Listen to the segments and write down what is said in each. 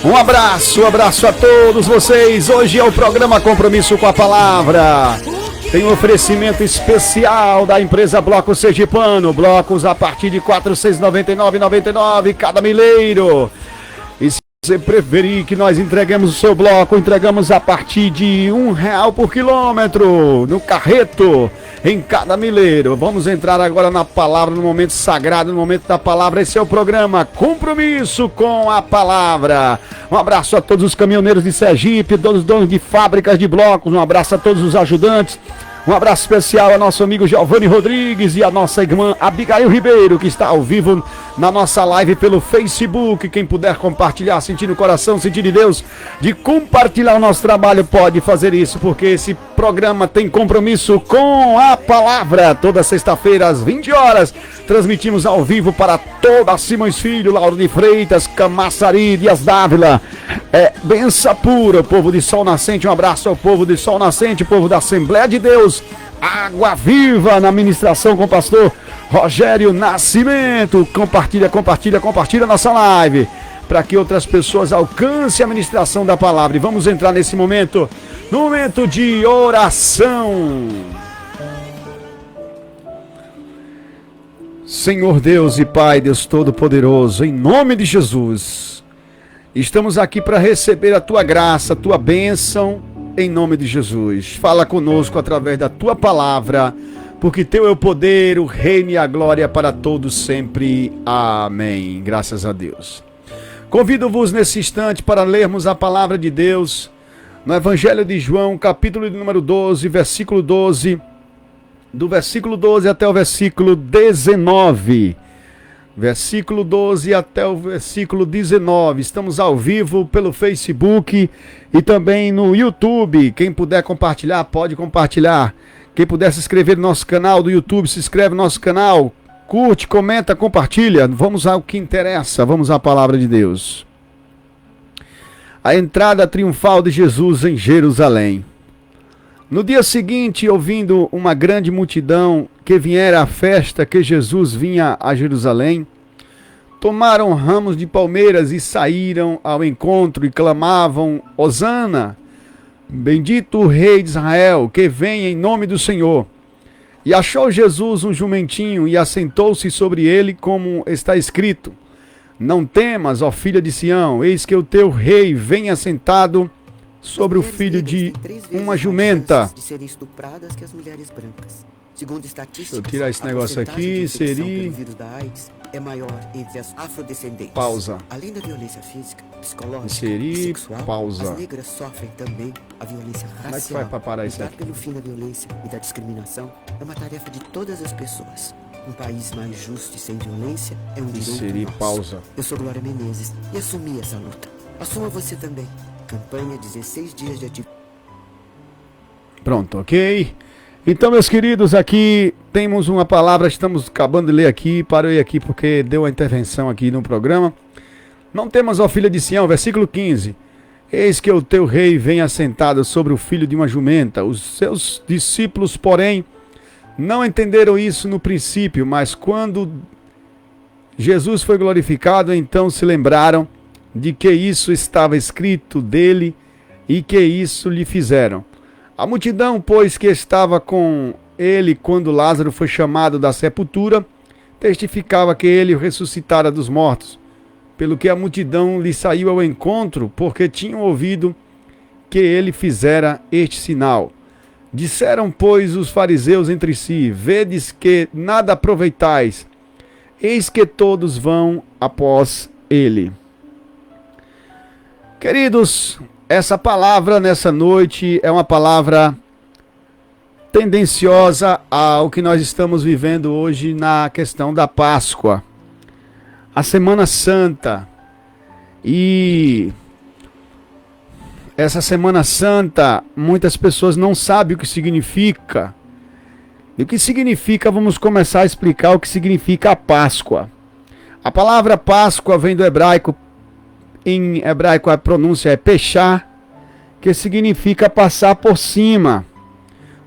Um abraço a todos vocês. Hoje é o programa Compromisso com a Palavra. Tem um oferecimento especial da empresa Bloco Sergipano. Blocos a partir de R$ 499,99 cada milheiro. E se você preferir que nós entreguemos o seu bloco, entregamos a partir de R$ 1 por quilômetro no carreto, em cada milheiro. Vamos entrar agora na palavra, no momento sagrado, no momento da palavra. Esse é o programa Compromisso com a Palavra. Um abraço a todos os caminhoneiros de Sergipe, todos os donos de fábricas de blocos. Um abraço a todos os ajudantes. Um abraço especial ao nosso amigo Giovanni Rodrigues e a nossa irmã Abigail Ribeiro, que está ao vivo na nossa live pelo Facebook. Quem puder compartilhar, sentir no coração, sentir de Deus, de compartilhar o nosso trabalho, pode fazer isso, porque esse programa tem compromisso com a palavra. Toda sexta-feira, às 20 horas, transmitimos ao vivo para toda a Simões Filho, Lauro de Freitas, Camaçari, Dias Dávila. É benção pura, povo de Sol Nascente. Um abraço ao povo de Sol Nascente, povo da Assembleia de Deus, Água Viva, na ministração com o pastor Rogério Nascimento. Compartilha nossa live, para que outras pessoas alcancem a ministração da palavra. E vamos entrar nesse momento, no momento de oração. Senhor Deus e Pai, Deus Todo-Poderoso, em nome de Jesus, estamos aqui para receber a Tua graça, a Tua bênção, em nome de Jesus. Fala conosco através da Tua palavra, porque Teu é o poder, o reino e a glória para todos sempre. Amém. Graças a Deus. Convido-vos nesse instante para lermos a palavra de Deus no Evangelho de João, capítulo número 12, versículo 12, do versículo 12 até o versículo 19. Versículo 12 até o versículo 19. Estamos ao vivo pelo Facebook e também no YouTube. Quem puder compartilhar, pode compartilhar. Quem puder se inscrever no nosso canal do YouTube, se inscreve no nosso canal. Curte, comenta, compartilha. Vamos ao que interessa. Vamos à palavra de Deus. A entrada triunfal de Jesus em Jerusalém. No dia seguinte, ouvindo uma grande multidão que viera à festa que Jesus vinha a Jerusalém, tomaram ramos de palmeiras e saíram ao encontro e clamavam: Hosana, bendito o Rei de Israel, que vem em nome do Senhor. E achou Jesus um jumentinho e assentou-se sobre ele, como está escrito: Não temas, ó filha de Sião, eis que o teu rei vem assentado sobre o filho de uma jumenta. Deixa eu tirar esse negócio aqui, seria... Pausa. Além da violência física, psicológica Inserir, e sexual, pausa. as negras sofrem também a violência racial. Como é que vai para parar isso aqui? Lutar pelo fim da violência e da discriminação é uma tarefa de todas as pessoas. Um país mais justo e sem violência é um direito Inserir, nosso. pausa. Eu sou Glória Menezes e assumi essa luta. Assuma você também. Campanha 16 dias de atividade. Pronto, ok? Então, meus queridos, aqui temos uma palavra, estamos acabando de ler aqui, parei aqui porque deu uma intervenção aqui no programa. Não temas, ó filha de Sião, versículo 15. Eis que o teu rei vem assentado sobre o filho de uma jumenta. Os seus discípulos, porém, não entenderam isso no princípio, mas quando Jesus foi glorificado, então se lembraram de que isso estava escrito dele e que isso lhe fizeram. A multidão, pois, que estava com ele quando Lázaro foi chamado da sepultura, testificava que ele ressuscitara dos mortos, pelo que a multidão lhe saiu ao encontro, porque tinham ouvido que ele fizera este sinal. Disseram, pois, os fariseus entre si: vedes que nada aproveitais, eis que todos vão após ele. Queridos, essa palavra nessa noite é uma palavra tendenciosa ao que nós estamos vivendo hoje na questão da Páscoa, a Semana Santa. E essa Semana Santa, muitas pessoas não sabem o que significa. E o que significa, vamos começar a explicar o que significa a Páscoa. A palavra Páscoa vem do hebraico. Em hebraico a pronúncia é pechá, que significa passar por cima.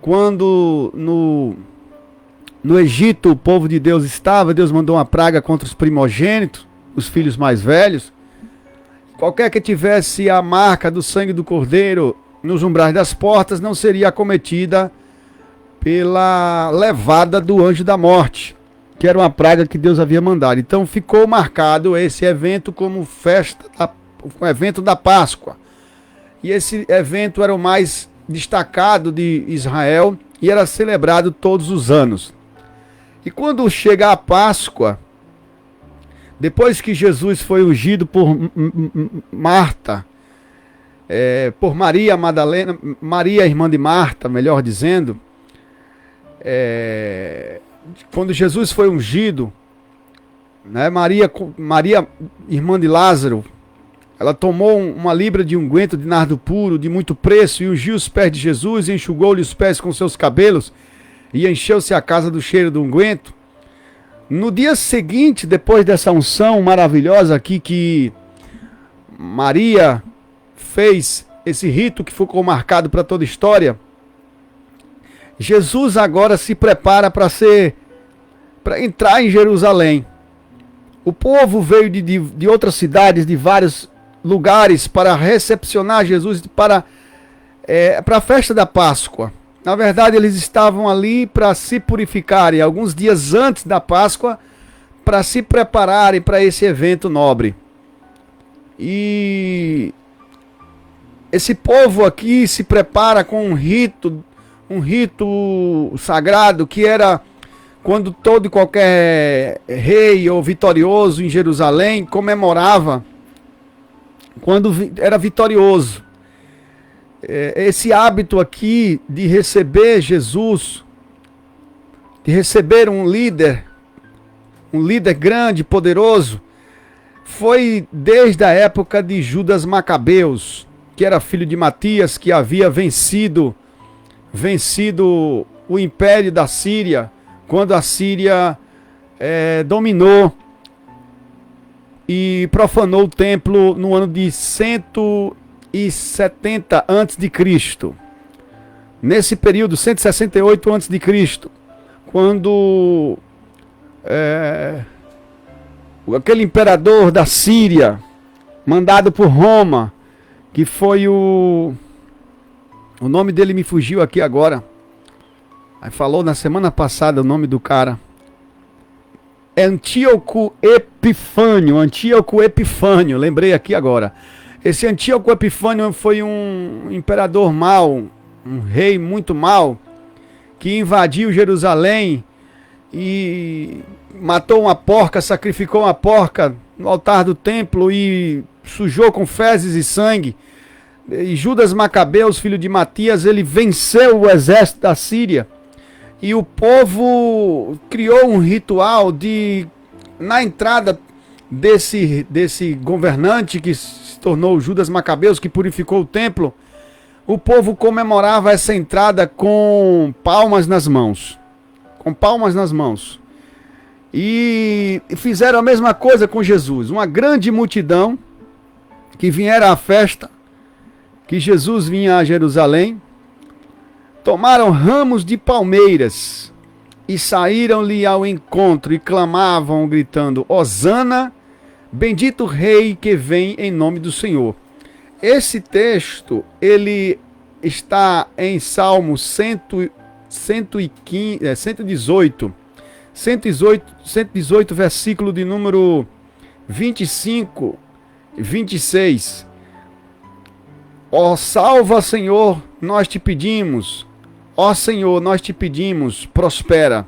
Quando no Egito o povo de Deus estava, Deus mandou uma praga contra os primogênitos, os filhos mais velhos, qualquer que tivesse a marca do sangue do Cordeiro nos umbrais das portas não seria acometida pela levada do anjo da morte, que era uma praga que Deus havia mandado. Então ficou marcado esse evento como o evento da Páscoa. E esse evento era o mais destacado de Israel e era celebrado todos os anos. E quando chega a Páscoa, depois que Jesus foi ungido por Marta, por Maria Madalena, Maria, irmã de Marta, melhor dizendo, quando Jesus foi ungido, né, Maria, irmã de Lázaro, ela tomou uma libra de unguento de nardo puro, de muito preço, e ungiu os pés de Jesus, e enxugou-lhe os pés com seus cabelos, e encheu-se a casa do cheiro do unguento. No dia seguinte, depois dessa unção maravilhosa aqui que Maria fez, esse rito que ficou marcado para toda a história, Jesus agora se prepara para entrar em Jerusalém. O povo veio de outras cidades, de vários lugares, para recepcionar Jesus para a festa da Páscoa. Na verdade, eles estavam ali para se purificarem, alguns dias antes da Páscoa, para se prepararem para esse evento nobre. E esse povo aqui se prepara com um rito sagrado, que era quando todo e qualquer rei ou vitorioso em Jerusalém comemorava quando era vitorioso. Esse hábito aqui de receber Jesus, de receber um líder grande, poderoso, foi desde a época de Judas Macabeus, que era filho de Matias, que havia vencido o império da Síria, quando a Síria dominou e profanou o templo no ano de 170 a.C. Nesse período, 168 a.C., quando aquele imperador da Síria, mandado por Roma, que foi o nome dele me fugiu aqui agora. Aí falou na semana passada o nome do cara. Antíoco Epifânio, lembrei aqui agora. Esse Antíoco Epifânio foi um imperador mau, um rei muito mau, que invadiu Jerusalém e matou uma porca, sacrificou uma porca no altar do templo e sujou com fezes e sangue. E Judas Macabeus, filho de Matias, ele venceu o exército da Síria. E o povo criou um ritual na entrada desse governante que se tornou Judas Macabeus, que purificou o templo. O povo comemorava essa entrada com palmas nas mãos. Com palmas nas mãos. E fizeram a mesma coisa com Jesus. Uma grande multidão que vieram à festa, que Jesus vinha a Jerusalém, tomaram ramos de palmeiras e saíram-lhe ao encontro e clamavam, gritando: Hosana, bendito Rei que vem em nome do Senhor. Esse texto, ele está em Salmo 118, versículo de número 25 e 26. Ó salva, Senhor, nós te pedimos. Ó Senhor, nós te pedimos, prospera.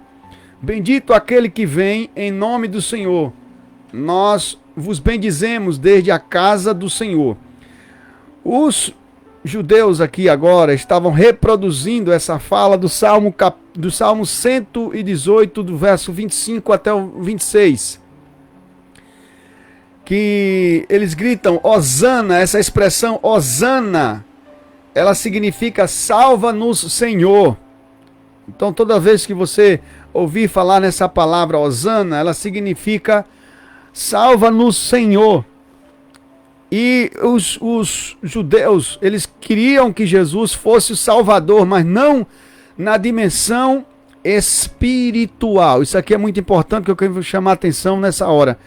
Bendito aquele que vem em nome do Senhor. Nós vos bendizemos desde a casa do Senhor. Os judeus aqui agora estavam reproduzindo essa fala do Salmo 118, do verso 25 até o 26. Que eles gritam Hosana, essa expressão Hosana, ela significa salva-nos, Senhor. Então toda vez que você ouvir falar nessa palavra Hosana, ela significa salva-nos, Senhor. E os judeus, eles queriam que Jesus fosse o Salvador, mas não na dimensão espiritual. Isso aqui é muito importante, que eu quero chamar a atenção nessa hora.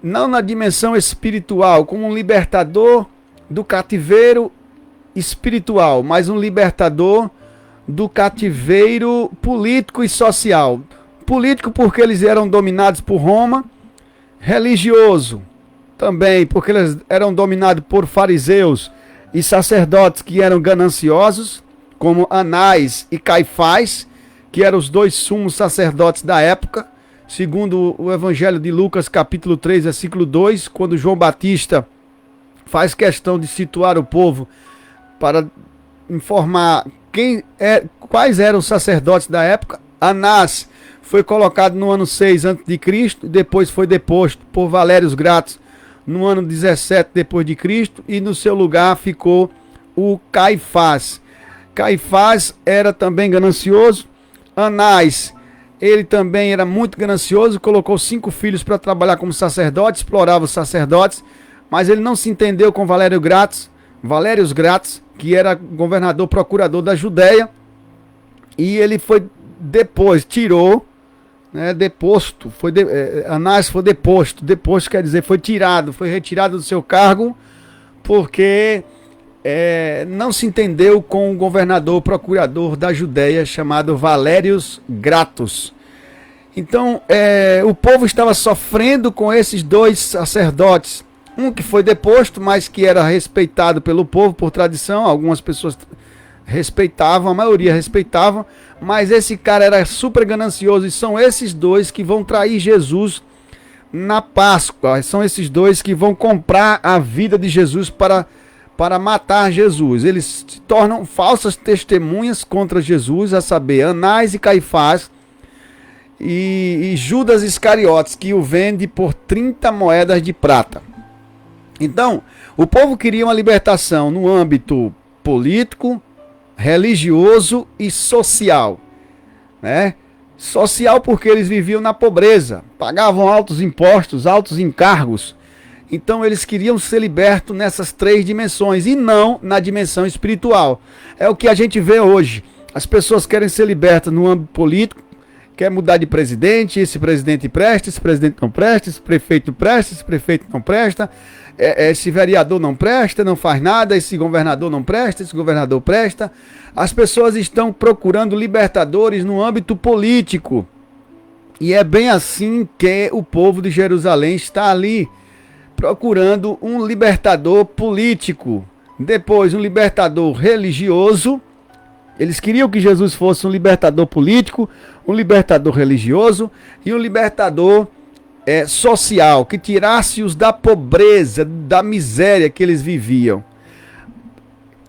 não na dimensão espiritual, como um libertador do cativeiro espiritual, mas um libertador do cativeiro político e social. Político porque eles eram dominados por Roma, religioso também porque eles eram dominados por fariseus e sacerdotes que eram gananciosos, como Anás e Caifás, que eram os dois sumos sacerdotes da época, segundo o Evangelho de Lucas, capítulo 3, versículo 2, quando João Batista faz questão de situar o povo para informar quais eram os sacerdotes da época. Anás foi colocado no ano 6 a.C., depois foi deposto por Valérios Gratos no ano 17 depois de Cristo, e no seu lugar ficou o Caifás. Caifás era também ganancioso. Anás, ele também era muito ganancioso, colocou 5 filhos para trabalhar como sacerdote, explorava os sacerdotes, mas ele não se entendeu com Valérios Gratos, que era governador, procurador da Judéia, e ele foi depois, deposto, Anás foi deposto quer dizer, foi retirado do seu cargo, porque não se entendeu com o governador, procurador da Judéia, chamado Valérios Gratos. Então, o povo estava sofrendo com esses dois sacerdotes, um que foi deposto, mas que era respeitado pelo povo por tradição, algumas pessoas respeitavam, a maioria respeitavam, mas esse cara era super ganancioso, e são esses dois que vão trair Jesus na Páscoa, são esses dois que vão comprar a vida de Jesus para matar Jesus. Eles se tornam falsas testemunhas contra Jesus, a saber, Anás e Caifás, e Judas Iscariotes, que o vende por 30 moedas de prata. Então, o povo queria uma libertação no âmbito político, religioso e social, né? Social porque eles viviam na pobreza, pagavam altos impostos, altos encargos. Então eles queriam ser libertos nessas 3 dimensões e não na dimensão espiritual. É o que a gente vê hoje. As pessoas querem ser libertas no âmbito político, quer mudar de presidente, esse presidente presta, esse presidente não presta, esse prefeito presta, esse prefeito não presta, esse vereador não presta, não faz nada, esse governador não presta, esse governador presta. As pessoas estão procurando libertadores no âmbito político. E é bem assim que o povo de Jerusalém está ali, procurando um libertador político. Depois, um libertador religioso. Eles queriam que Jesus fosse um libertador político, um libertador religioso e um libertador social, que tirasse-os da pobreza, da miséria que eles viviam.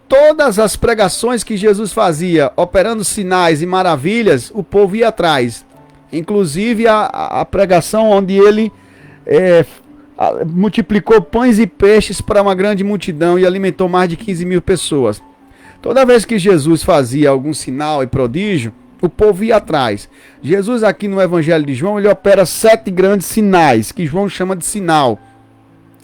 Todas as pregações que Jesus fazia, operando sinais e maravilhas, o povo ia atrás. Inclusive a pregação onde ele multiplicou pães e peixes para uma grande multidão e alimentou mais de 15 mil pessoas. Toda vez que Jesus fazia algum sinal e prodígio, o povo ia atrás. Jesus aqui no Evangelho de João, ele opera 7 grandes sinais, que João chama de sinal.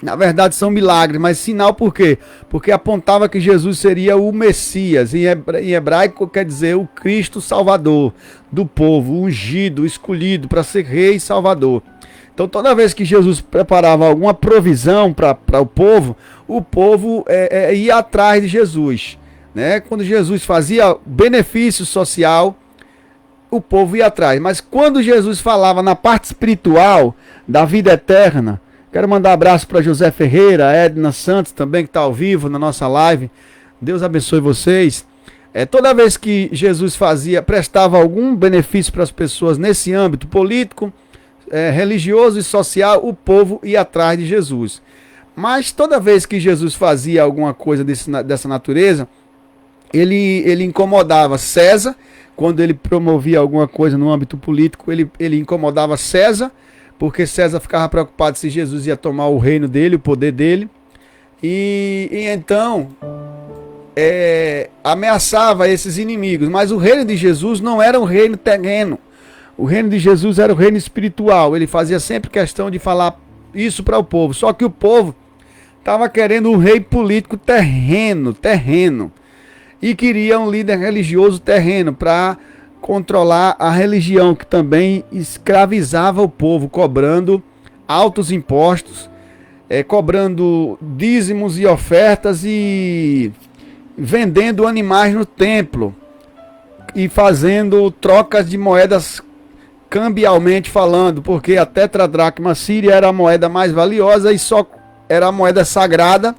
Na verdade são milagres, mas sinal por quê? Porque apontava que Jesus seria o Messias. Em hebraico quer dizer o Cristo Salvador do povo, ungido, escolhido para ser rei e salvador. Então toda vez que Jesus preparava alguma provisão para o povo ia atrás de Jesus, né? Quando Jesus fazia benefício social, o povo ia atrás. Mas quando Jesus falava na parte espiritual da vida eterna, quero mandar um abraço para José Ferreira, Edna Santos também, que está ao vivo na nossa live. Deus abençoe vocês. Toda vez que Jesus prestava algum benefício para as pessoas nesse âmbito político, religioso e social, o povo ia atrás de Jesus. Mas toda vez que Jesus fazia alguma coisa dessa natureza, ele incomodava César. Quando ele promovia alguma coisa no âmbito político, ele incomodava César, porque César ficava preocupado se Jesus ia tomar o reino dele, o poder dele. E então ameaçava esses inimigos. Mas o reino de Jesus não era um reino terreno. O reino de Jesus era o reino espiritual. Ele fazia sempre questão de falar isso para o povo. Só que o povo estava querendo um rei político terreno. E queria um líder religioso terreno para controlar a religião, que também escravizava o povo, cobrando altos impostos, cobrando dízimos e ofertas e vendendo animais no templo e fazendo trocas de moedas cambialmente falando, porque a tetradracma síria era a moeda mais valiosa e só era a moeda sagrada,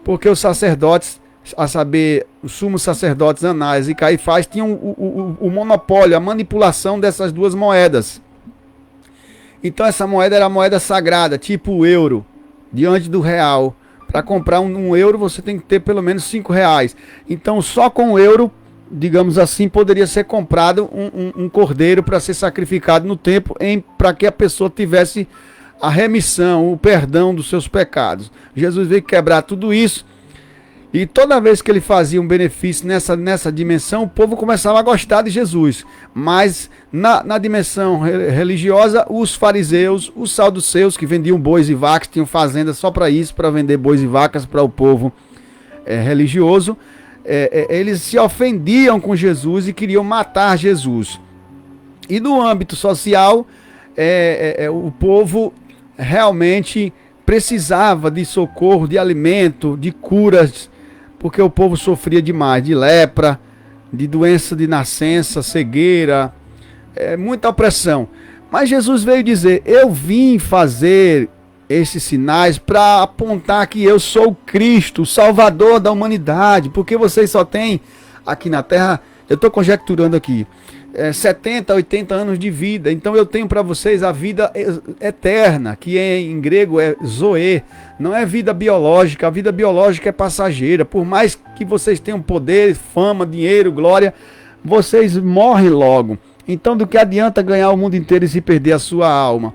porque os sacerdotes, a saber, os sumos sacerdotes Anás e Caifás, tinham o monopólio, a manipulação dessas duas moedas. Então essa moeda era a moeda sagrada, tipo o euro, diante do real. Para comprar um euro você tem que ter pelo menos 5 reais. Então só com o euro, digamos assim, poderia ser comprado um cordeiro para ser sacrificado no templo, para que a pessoa tivesse a remissão, o perdão dos seus pecados. Jesus veio quebrar tudo isso, e toda vez que ele fazia um benefício nessa dimensão, o povo começava a gostar de Jesus. Mas na dimensão religiosa, os fariseus, os saduceus, que vendiam bois e vacas, tinham fazendas só para isso, para vender bois e vacas para o povo religioso, eles se ofendiam com Jesus e queriam matar Jesus. E no âmbito social, o povo realmente precisava de socorro, de alimento, de curas, porque o povo sofria demais de lepra, de doença de nascença, cegueira, muita opressão. Mas Jesus veio dizer: eu vim fazer esses sinais para apontar que eu sou o Cristo, o Salvador da humanidade, porque vocês só têm aqui na Terra, eu estou conjecturando aqui, 70, 80 anos de vida. Então eu tenho para vocês a vida eterna, que em grego é zoe, não é vida biológica. A vida biológica é passageira. Por mais que vocês tenham poder, fama, dinheiro, glória, vocês morrem logo. Então do que adianta ganhar o mundo inteiro e se perder a sua alma?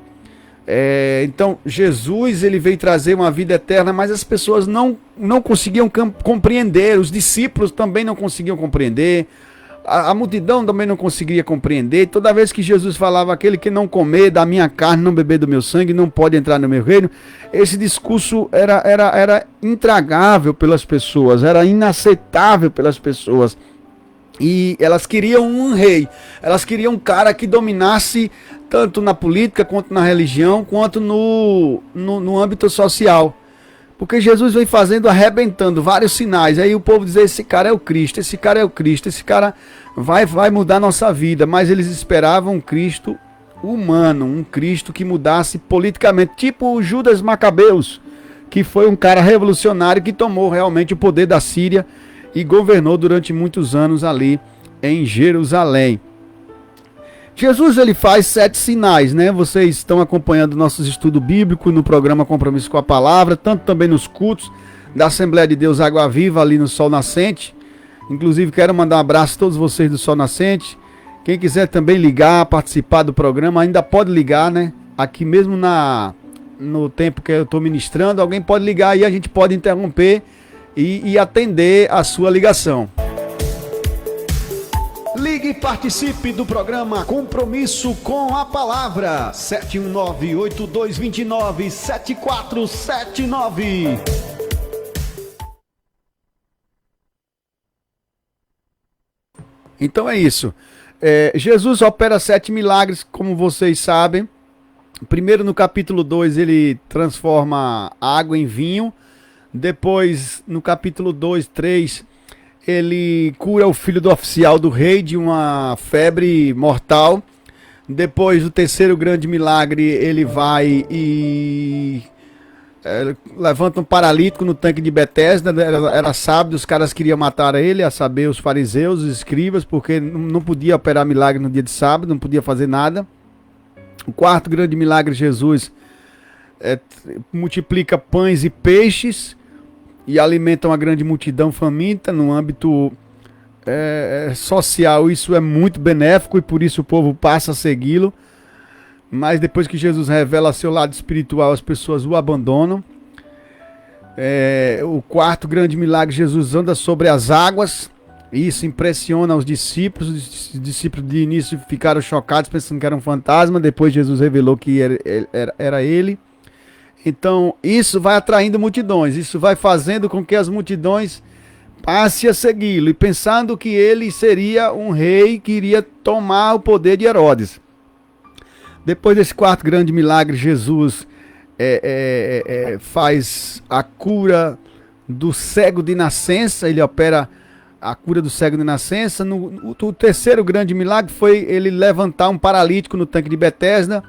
Então Jesus, ele veio trazer uma vida eterna, mas as pessoas não conseguiam compreender, os discípulos também não conseguiam compreender, a multidão também não conseguia compreender. Toda vez que Jesus falava: aquele que não comer da minha carne, não beber do meu sangue, não pode entrar no meu reino, esse discurso era intragável pelas pessoas, era inaceitável pelas pessoas. E elas queriam um rei, elas queriam um cara que dominasse tanto na política, quanto na religião, quanto no âmbito social. Porque Jesus vem fazendo, arrebentando vários sinais. Aí o povo dizia: esse cara é o Cristo, esse cara é o Cristo, esse cara vai mudar a nossa vida. Mas eles esperavam um Cristo humano, um Cristo que mudasse politicamente, tipo o Judas Macabeus, que foi um cara revolucionário que tomou realmente o poder da Síria e governou durante muitos anos ali em Jerusalém. Jesus, ele faz 7 sinais, né? Vocês estão acompanhando nossos estudos bíblicos no programa Compromisso com a Palavra, tanto também nos cultos da Assembleia de Deus Água Viva, ali no Sol Nascente. Inclusive, quero mandar um abraço a todos vocês do Sol Nascente. Quem quiser também ligar, participar do programa, ainda pode ligar, né? Aqui mesmo no tempo que eu estou ministrando, alguém pode ligar e a gente pode interromper e atender a sua ligação. Ligue e participe do programa Compromisso com a Palavra. 719-8229-7479. Então é isso. Jesus opera 7 milagres, como vocês sabem. Primeiro, no capítulo 2, ele transforma água em vinho. Depois, no capítulo 2, 3, ele cura o filho do oficial do rei de uma febre mortal. Depois, o terceiro grande milagre, ele vai e levanta um paralítico no tanque de Betesda. Era sábado, os caras queriam matar ele, a saber, os fariseus, os escribas, porque não podia operar milagre no dia de sábado, não podia fazer nada. O quarto grande milagre, Jesus multiplica pães e peixes e alimenta uma grande multidão faminta. No âmbito social, isso é muito benéfico e por isso o povo passa a segui-lo. Mas depois que Jesus revela seu lado espiritual, as pessoas o abandonam. O quarto grande milagre, Jesus anda sobre as águas. Isso impressiona os discípulos. Os discípulos de início ficaram chocados, pensando que era um fantasma. Depois Jesus revelou que era ele. Então isso vai atraindo multidões. Isso vai fazendo com que as multidões passem a segui-lo, e pensando que ele seria um rei que iria tomar o poder de Herodes. Depois desse quarto grande milagre, Jesus faz a cura do cego de nascença, ele opera a cura do cego de nascença. O terceiro grande milagre foi ele levantar um paralítico no tanque de Betesda.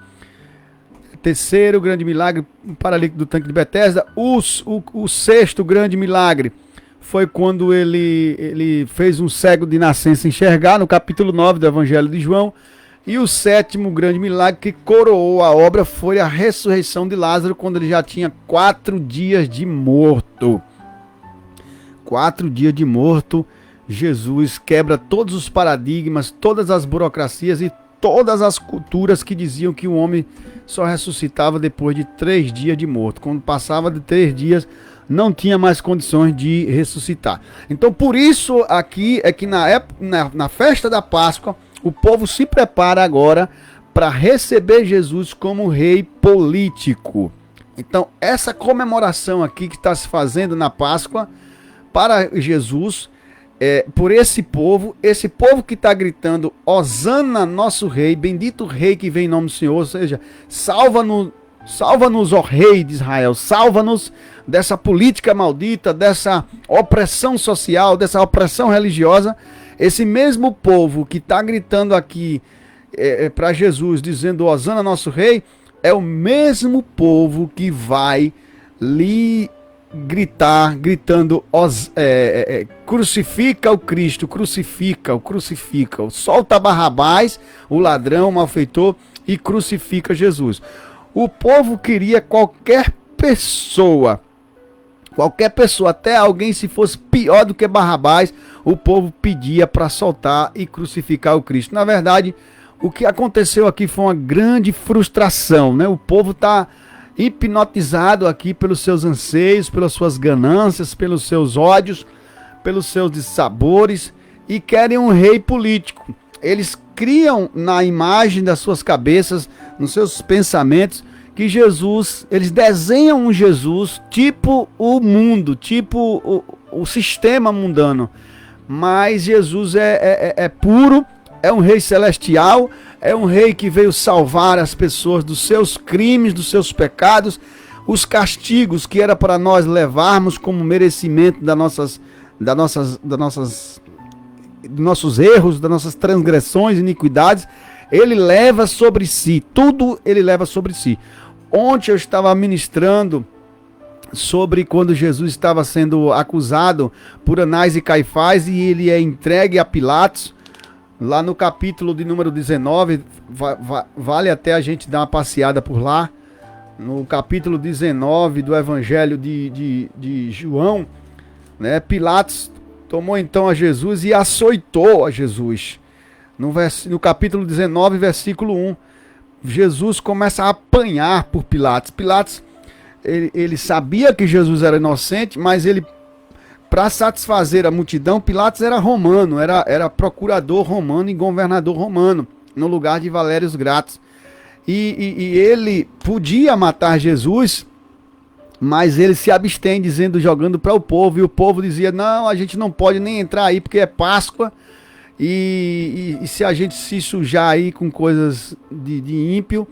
Terceiro grande milagre, um paralítico do tanque de Betesda. O sexto grande milagre foi quando ele fez um cego de nascença enxergar, no capítulo 9 do Evangelho de João. E o sétimo grande milagre que coroou a obra foi a ressurreição de Lázaro, quando ele já tinha 4 dias de morto. 4 dias de morto, Jesus quebra todos os paradigmas, todas as burocracias e todas as culturas que diziam que o homem só ressuscitava depois de 3 dias de morto. Quando passava de 3 dias, não tinha mais condições de ressuscitar. Então, por isso, aqui é que na festa da Páscoa, o povo se prepara agora para receber Jesus como rei político. Então, essa comemoração aqui que está se fazendo na Páscoa para Jesus, por esse povo que está gritando: Hosana, nosso rei, bendito rei que vem em nome do Senhor, ou seja, salva-nos, ó rei de Israel, salva-nos dessa política maldita, dessa opressão social, dessa opressão religiosa. Esse mesmo povo que está gritando aqui para Jesus, dizendo Hosana, nosso rei, é o mesmo povo que vai lhe gritar, gritando crucifica o Cristo, crucifica-o, solta Barrabás, o ladrão, o malfeitor, e crucifica Jesus. O povo queria qualquer pessoa, até alguém se fosse pior do que Barrabás, o povo pedia para soltar e crucificar o Cristo. Na verdade, o que aconteceu aqui foi uma grande frustração, né? O povo está hipnotizado aqui pelos seus anseios, pelas suas ganâncias, pelos seus ódios, pelos seus dissabores, e querem um rei político. Eles criam na imagem das suas cabeças, nos seus pensamentos, que Jesus, eles desenham um Jesus tipo o mundo, tipo o sistema mundano. Mas Jesus é puro, é um rei celestial, é um rei que veio salvar as pessoas dos seus crimes, dos seus pecados, os castigos que era para nós levarmos como merecimento dos nossos erros, das nossas transgressões, iniquidades. Ele leva sobre si, tudo ele leva sobre si. Ontem eu estava ministrando sobre quando Jesus estava sendo acusado por Anás e Caifás e ele é entregue a Pilatos. Lá no capítulo de número 19, vale até a gente dar uma passeada por lá. No capítulo 19 do Evangelho de João, né, Pilatos tomou então a Jesus e açoitou a Jesus. No capítulo 19, versículo 1, Jesus começa a apanhar por Pilatos. Pilatos, ele sabia que Jesus era inocente, mas ele, para satisfazer a multidão, Pilatos era romano, era procurador romano e governador romano, no lugar de Valério Grato. E ele podia matar Jesus, mas ele se abstém, jogando para o povo, e o povo dizia: não, a gente não pode nem entrar aí porque é Páscoa, e se a gente se sujar aí com coisas de ímpio,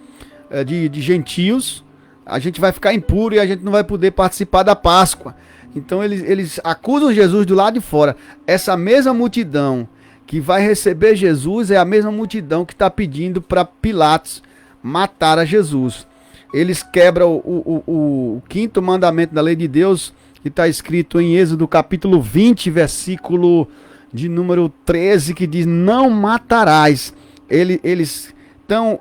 de gentios, a gente vai ficar impuro e a gente não vai poder participar da Páscoa. Então eles acusam Jesus do lado de fora. Essa mesma multidão que vai receber Jesus é a mesma multidão que está pedindo para Pilatos matar a Jesus. Eles quebram o quinto mandamento da lei de Deus, que está escrito em Êxodo capítulo 20, versículo de número 13, que diz: não matarás. Eles estão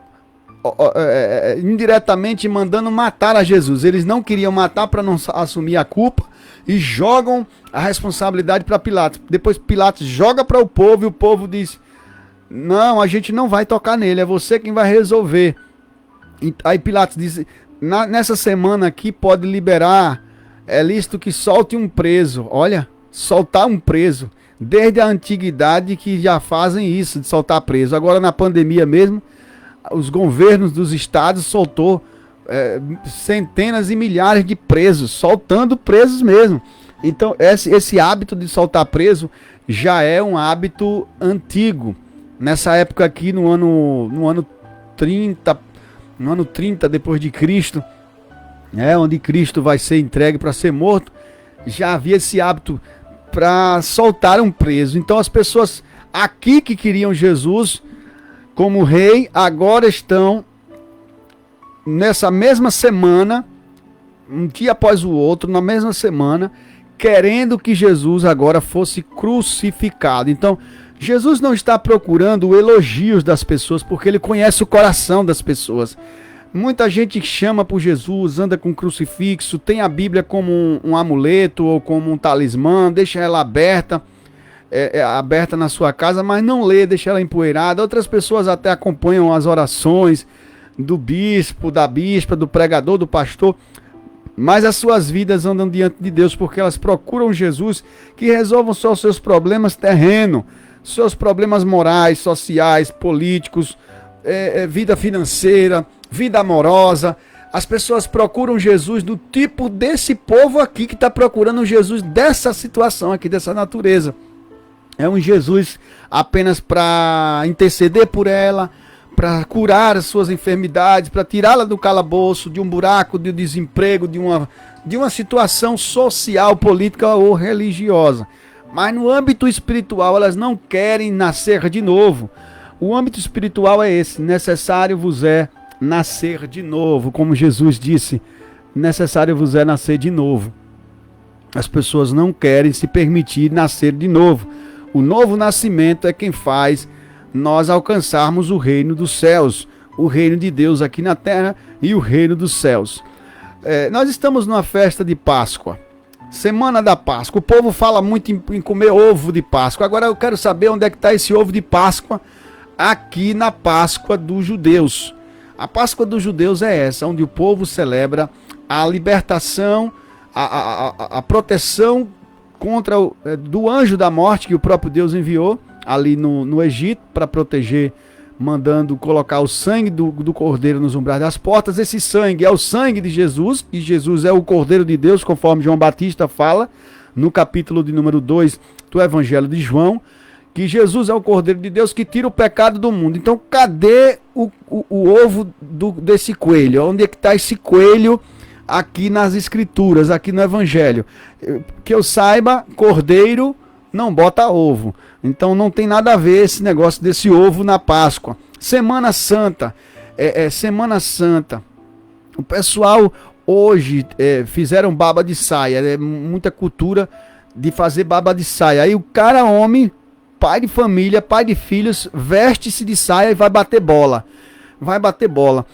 indiretamente mandando matar a Jesus. Eles não queriam matar para não assumir a culpa e jogam a responsabilidade para Pilatos. Depois Pilatos joga para o povo e o povo diz: não, a gente não vai tocar nele, é você quem vai resolver. Aí Pilatos diz: nessa semana aqui pode liberar, é lícito que solte um preso. Olha, soltar um preso. Desde a antiguidade que já fazem isso, de soltar preso. Agora na pandemia mesmo, os governos dos estados soltou centenas e milhares de presos, soltando presos mesmo. Então esse hábito de soltar preso já é um hábito antigo. Nessa época aqui, no ano 30 depois de Cristo, onde Cristo vai ser entregue para ser morto, já havia esse hábito para soltar um preso. Então as pessoas aqui que queriam Jesus como rei, agora estão nessa mesma semana, um dia após o outro, na mesma semana, querendo que Jesus agora fosse crucificado. Então, Jesus não está procurando elogios das pessoas, porque ele conhece o coração das pessoas. Muita gente chama por Jesus, anda com crucifixo, tem a Bíblia como um amuleto ou como um talismã, deixa ela aberta, aberta na sua casa, mas não lê, deixa ela empoeirada. Outras pessoas até acompanham as orações do bispo, da bispa, do pregador, do pastor, mas as suas vidas andam diante de Deus, porque elas procuram Jesus que resolvam só os seus problemas terrenos, seus problemas morais, sociais, políticos, vida financeira, vida amorosa. As pessoas procuram Jesus do tipo desse povo aqui que está procurando Jesus dessa situação aqui, dessa natureza. É um Jesus apenas para interceder por ela, para curar as suas enfermidades, para tirá-la do calabouço, de um buraco, de desemprego, de uma situação social, política ou religiosa. Mas no âmbito espiritual elas não querem nascer de novo. O âmbito espiritual é esse: necessário vos é nascer de novo. Como Jesus disse, necessário vos é nascer de novo. As pessoas não querem se permitir nascer de novo. O novo nascimento é quem faz nós alcançarmos o reino dos céus, o reino de Deus aqui na terra e o reino dos céus. Nós estamos numa festa de Páscoa, semana da Páscoa. O povo fala muito em comer ovo de Páscoa. Agora eu quero saber onde é que está esse ovo de Páscoa aqui na Páscoa dos judeus. A Páscoa dos judeus é essa, onde o povo celebra a libertação, a proteção do anjo da morte que o próprio Deus enviou ali no Egito para proteger, mandando colocar o sangue do cordeiro nos umbrais das portas. Esse sangue é o sangue de Jesus, e Jesus é o cordeiro de Deus, conforme João Batista fala no capítulo de número 2 do Evangelho de João, que Jesus é o cordeiro de Deus que tira o pecado do mundo. Então cadê o ovo desse coelho? Onde é que está esse coelho aqui nas escrituras, aqui no Evangelho? Que eu saiba, cordeiro não bota ovo. Então não tem nada a ver esse negócio desse ovo na Páscoa. Semana Santa. Semana Santa. O pessoal hoje fizeram baba de saia. É muita cultura de fazer baba de saia. Aí o cara, homem, pai de família, pai de filhos, veste-se de saia e vai bater bola. Vai bater bola.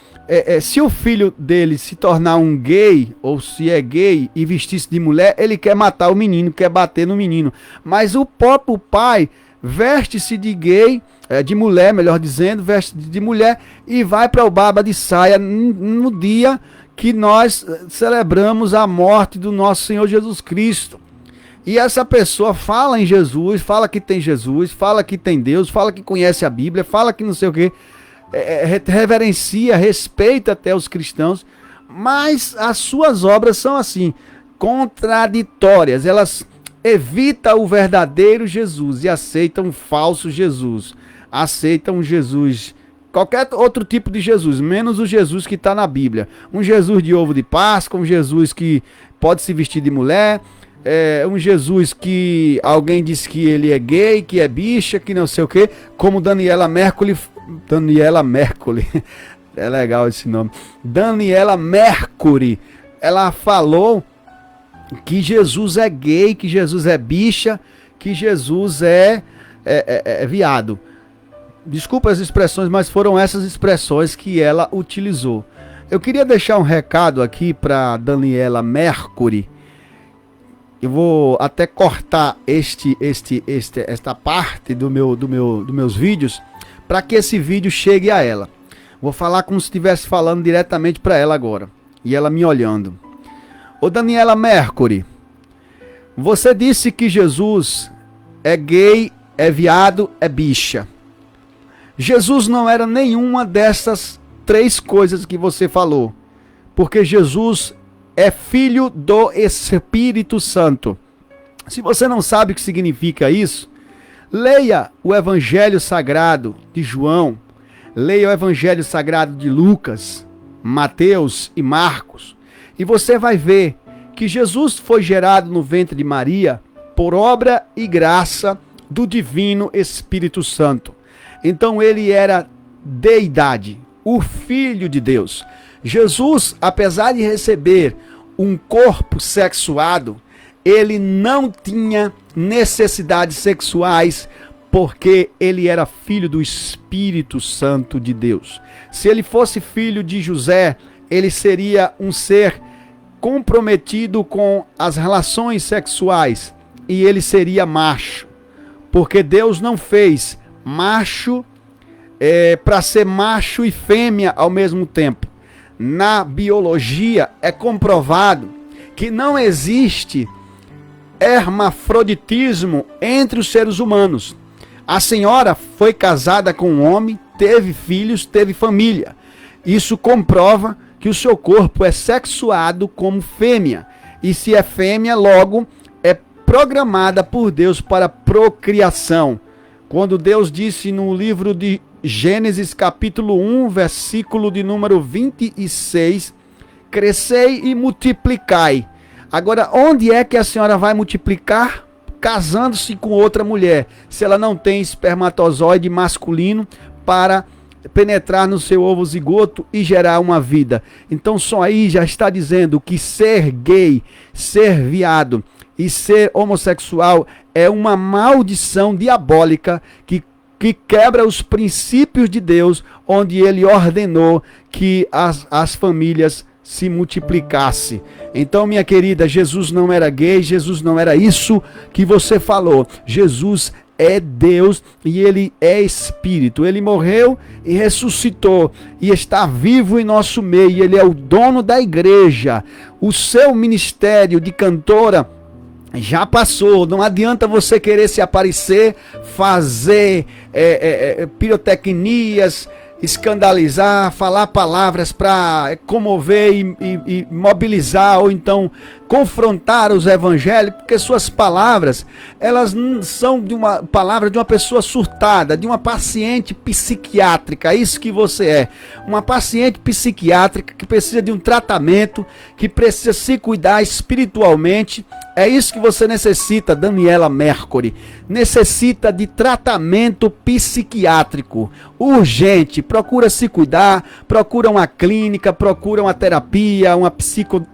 Se o filho dele se tornar um gay, ou se é gay e vestir-se de mulher, ele quer matar o menino, quer bater no menino. Mas o próprio pai veste-se de gay, de mulher, melhor dizendo, veste de mulher e vai para o baba de saia no dia que nós celebramos a morte do nosso Senhor Jesus Cristo. E essa pessoa fala em Jesus, fala que tem Jesus, fala que tem Deus, fala que conhece a Bíblia, fala que não sei o que, reverencia, respeita até os cristãos, mas as suas obras são assim, contraditórias. Elas evitam o verdadeiro Jesus e aceitam um falso Jesus, aceitam Jesus, qualquer outro tipo de Jesus, menos o Jesus que está na Bíblia. Um Jesus de ovo de Páscoa, um Jesus que pode se vestir de mulher, um Jesus que alguém diz que ele é gay, que é bicha, que não sei o que, como Daniela Mercury, é legal esse nome, Daniela Mercury, ela falou que Jesus é gay, que Jesus é bicha, que Jesus é viado. Desculpa as expressões, mas foram essas expressões que ela utilizou. Eu queria deixar um recado aqui para Daniela Mercury. Eu vou até cortar esta parte dos meus vídeos, para que esse vídeo chegue a ela. Vou falar como se estivesse falando diretamente para ela agora, e ela me olhando. Ô Daniela Mercury, você disse que Jesus é gay, é viado, é bicha. Jesus não era nenhuma dessas três coisas que você falou, porque Jesus é filho do Espírito Santo. Se você não sabe o que significa isso, leia o Evangelho Sagrado de João, leia o Evangelho Sagrado de Lucas, Mateus e Marcos, E você vai ver que Jesus foi gerado no ventre de Maria por obra e graça do divino Espírito Santo. Então ele era deidade, o Filho de Deus. Jesus, apesar de receber um corpo sexuado, ele não tinha necessidades sexuais, porque ele era filho do Espírito Santo de Deus. Se ele fosse filho de José, ele seria um ser comprometido com as relações sexuais e ele seria macho, porque Deus não fez macho para ser macho e fêmea ao mesmo tempo. Na biologia é comprovado que não existe hermafroditismo entre os seres humanos. A senhora foi casada com um homem, teve filhos, teve família. Isso comprova que o seu corpo é sexuado como fêmea. E se é fêmea, logo é programada por Deus para procriação. Quando Deus disse no livro de Gênesis capítulo 1, versículo de número 26, crescei e multiplicai. Agora, onde é que a senhora vai multiplicar? Casando-se com outra mulher, se ela não tem espermatozoide masculino para penetrar no seu ovo zigoto e gerar uma vida. Então só aí já está dizendo que ser gay, ser viado e ser homossexual é uma maldição diabólica que quebra os princípios de Deus, onde ele ordenou que as famílias se multiplicasse. Então, minha querida, Jesus não era gay, Jesus não era isso que você falou. Jesus é Deus e ele é Espírito. Ele morreu e ressuscitou e está vivo em nosso meio. Ele é o dono da igreja. O seu ministério de cantora já passou. Não adianta você querer se aparecer, fazer pirotecnias, escandalizar, falar palavras para comover e mobilizar, ou então confrontar os evangélicos, porque suas palavras, elas são de uma palavra de uma pessoa surtada, de uma paciente psiquiátrica. É isso que você é, uma paciente psiquiátrica que precisa de um tratamento, que precisa se cuidar espiritualmente. É isso que você necessita, Daniela Mercury. Necessita de tratamento psiquiátrico urgente. Procura se cuidar, procura uma clínica, procura uma terapia, uma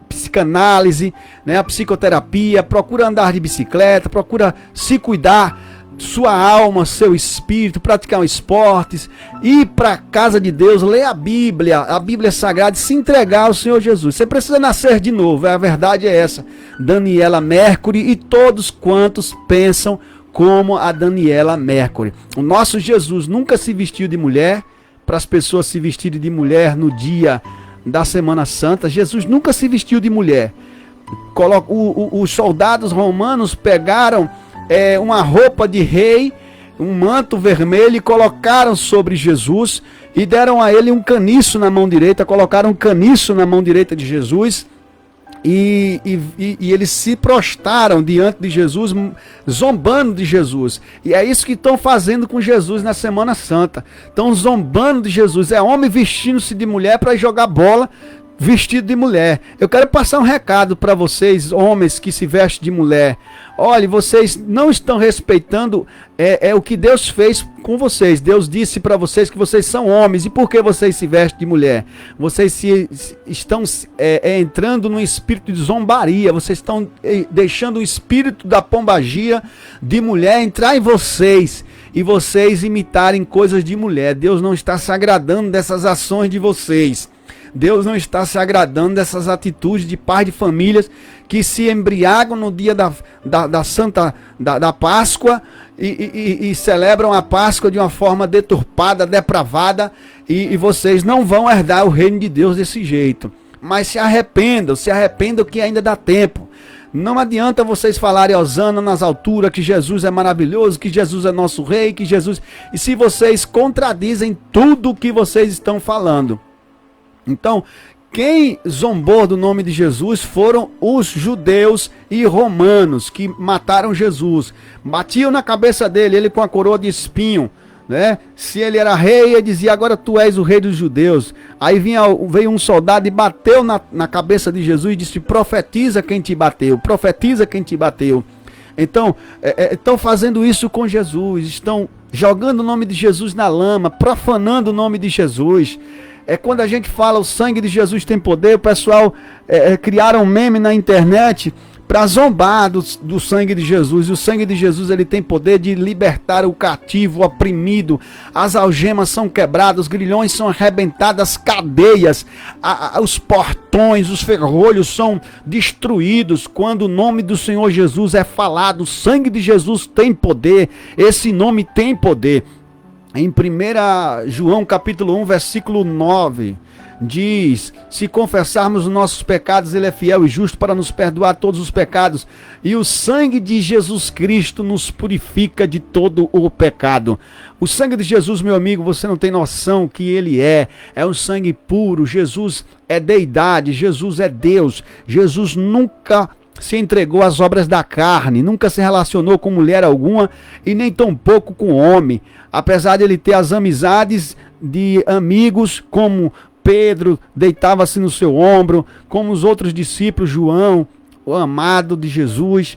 psicanálise, né, a psicoterapia, procura andar de bicicleta, procura se cuidar, sua alma, seu espírito, praticar esportes, ir para a casa de Deus, ler a Bíblia Sagrada, e se entregar ao Senhor Jesus. Você precisa nascer de novo, a verdade é essa. Daniela Mercury e todos quantos pensam como a Daniela Mercury. O nosso Jesus nunca se vestiu de mulher, para as pessoas se vestirem de mulher no dia da Semana Santa. Jesus nunca se vestiu de mulher. Os soldados romanos pegaram uma roupa de rei, um manto vermelho, e colocaram sobre Jesus e deram a ele um caniço na mão direita, colocaram um caniço na mão direita de Jesus e eles se prostraram diante de Jesus, zombando de Jesus. E é isso que estão fazendo com Jesus na Semana Santa, estão zombando de Jesus. É homem vestindo-se de mulher para jogar bola vestido de mulher. Eu quero passar um recado para vocês, homens que se vestem de mulher. Olha, vocês não estão respeitando o que Deus fez com vocês. Deus disse para vocês que vocês são homens. E por que vocês se vestem de mulher? Vocês estão entrando num espírito de zombaria. Vocês estão deixando o espírito da pombagia de mulher entrar em vocês e vocês imitarem coisas de mulher. Deus não está se agradando dessas ações de vocês. Deus não está se agradando dessas atitudes de pais de famílias que se embriagam no dia da Páscoa e celebram a Páscoa de uma forma deturpada, depravada, e vocês não vão herdar o reino de Deus desse jeito. Mas se arrependam que ainda dá tempo. Não adianta vocês falarem hosana nas alturas, que Jesus é maravilhoso, que Jesus é nosso rei, que Jesus... E se vocês contradizem tudo o que vocês estão falando. Então, quem zombou do nome de Jesus foram os judeus e romanos que mataram Jesus. Batiam na cabeça dele, ele com a coroa de espinho, né? Se ele era rei, ele dizia, agora tu és o rei dos judeus. Aí veio um soldado e bateu na cabeça de Jesus e disse, profetiza quem te bateu, profetiza quem te bateu. Então, estão fazendo isso com Jesus, estão jogando o nome de Jesus na lama, profanando o nome de Jesus. Quando a gente fala o sangue de Jesus tem poder, o pessoal criaram um meme na internet para zombar do sangue de Jesus. E o sangue de Jesus, ele tem poder de libertar o cativo, o oprimido. As algemas são quebradas, os grilhões são arrebentados, as cadeias, os portões, os ferrolhos são destruídos. Quando o nome do Senhor Jesus é falado, o sangue de Jesus tem poder. Esse nome tem poder. Em 1 João capítulo 1, versículo 9, diz, se confessarmos os nossos pecados, ele é fiel e justo para nos perdoar todos os pecados, e o sangue de Jesus Cristo nos purifica de todo o pecado. O sangue de Jesus, meu amigo, você não tem noção que ele é um sangue puro. Jesus é deidade, Jesus é Deus. Jesus nunca se entregou às obras da carne, nunca se relacionou com mulher alguma e nem tampouco com homem. Apesar de ele ter as amizades de amigos, como Pedro deitava-se no seu ombro, como os outros discípulos, João, o amado de Jesus,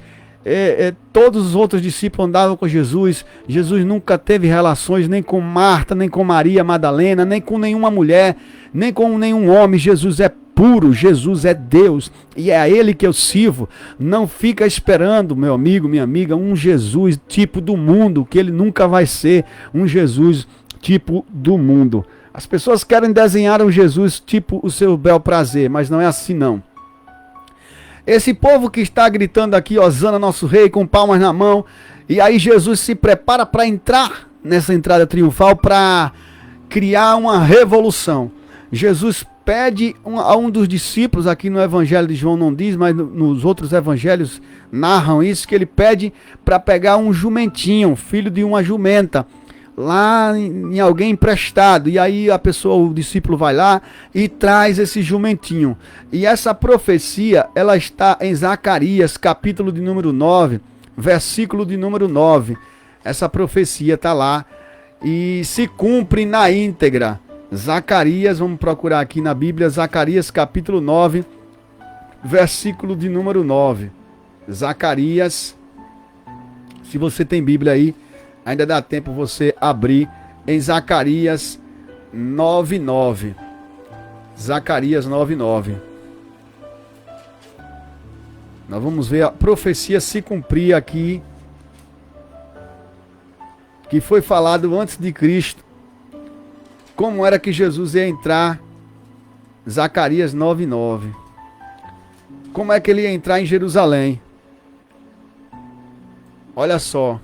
todos os outros discípulos andavam com Jesus. Jesus nunca teve relações nem com Marta, nem com Maria Madalena, nem com nenhuma mulher, nem com nenhum homem. Jesus é puro, Jesus é Deus, e é a ele que eu sirvo. Não fica esperando, meu amigo, minha amiga, um Jesus tipo do mundo, que ele nunca vai ser um Jesus tipo do mundo. As pessoas querem desenhar um Jesus tipo o seu bel prazer, mas não é assim não. Esse povo que está gritando aqui, Hosana nosso rei, com palmas na mão, e aí Jesus se prepara para entrar nessa entrada triunfal, para criar uma revolução. Jesus pede a um dos discípulos, aqui no Evangelho de João não diz, mas nos outros evangelhos narram isso, que ele pede para pegar um jumentinho, filho de uma jumenta, lá em alguém emprestado. E aí o discípulo vai lá e traz esse jumentinho. E essa profecia, ela está em Zacarias, capítulo de número 9, versículo de número 9. Essa profecia está lá e se cumpre na íntegra. Zacarias, vamos procurar aqui na Bíblia, Zacarias capítulo 9, versículo de número 9. Zacarias, se você tem Bíblia aí, ainda dá tempo você abrir em Zacarias 9:9. Zacarias 9:9. Nós vamos ver a profecia se cumprir aqui, que foi falado antes de Cristo. Como era que Jesus ia entrar? Zacarias 9:9. Como é que ele ia entrar em Jerusalém? Olha só.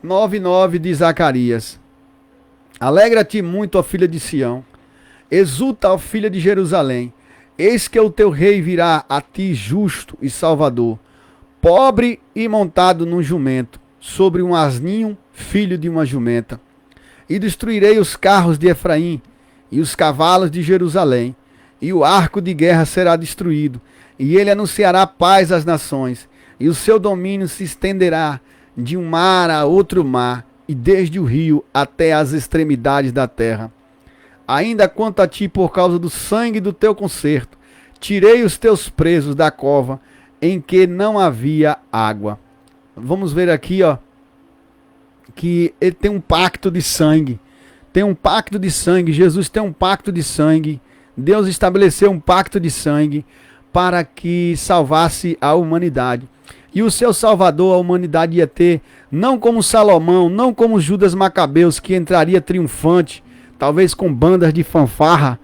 9:9 de Zacarias. Alegra-te muito, ó filha de Sião. Exulta, ó filha de Jerusalém. Eis que o teu rei virá a ti justo e salvador, pobre e montado num jumento, sobre um asninho, filho de uma jumenta. E destruirei os carros de Efraim e os cavalos de Jerusalém, e o arco de guerra será destruído, e ele anunciará paz às nações, e o seu domínio se estenderá de um mar a outro mar, e desde o rio até as extremidades da terra. Ainda quanto a ti, por causa do sangue do teu concerto, tirei os teus presos da cova, em que não havia água. Vamos ver aqui, que ele tem um pacto de sangue. Tem um pacto de sangue. Jesus tem um pacto de sangue. Deus estabeleceu um pacto de sangue para que salvasse a humanidade. E o seu salvador, a humanidade ia ter, não como Salomão, não como Judas Macabeus, que entraria triunfante, talvez com bandas de fanfarra,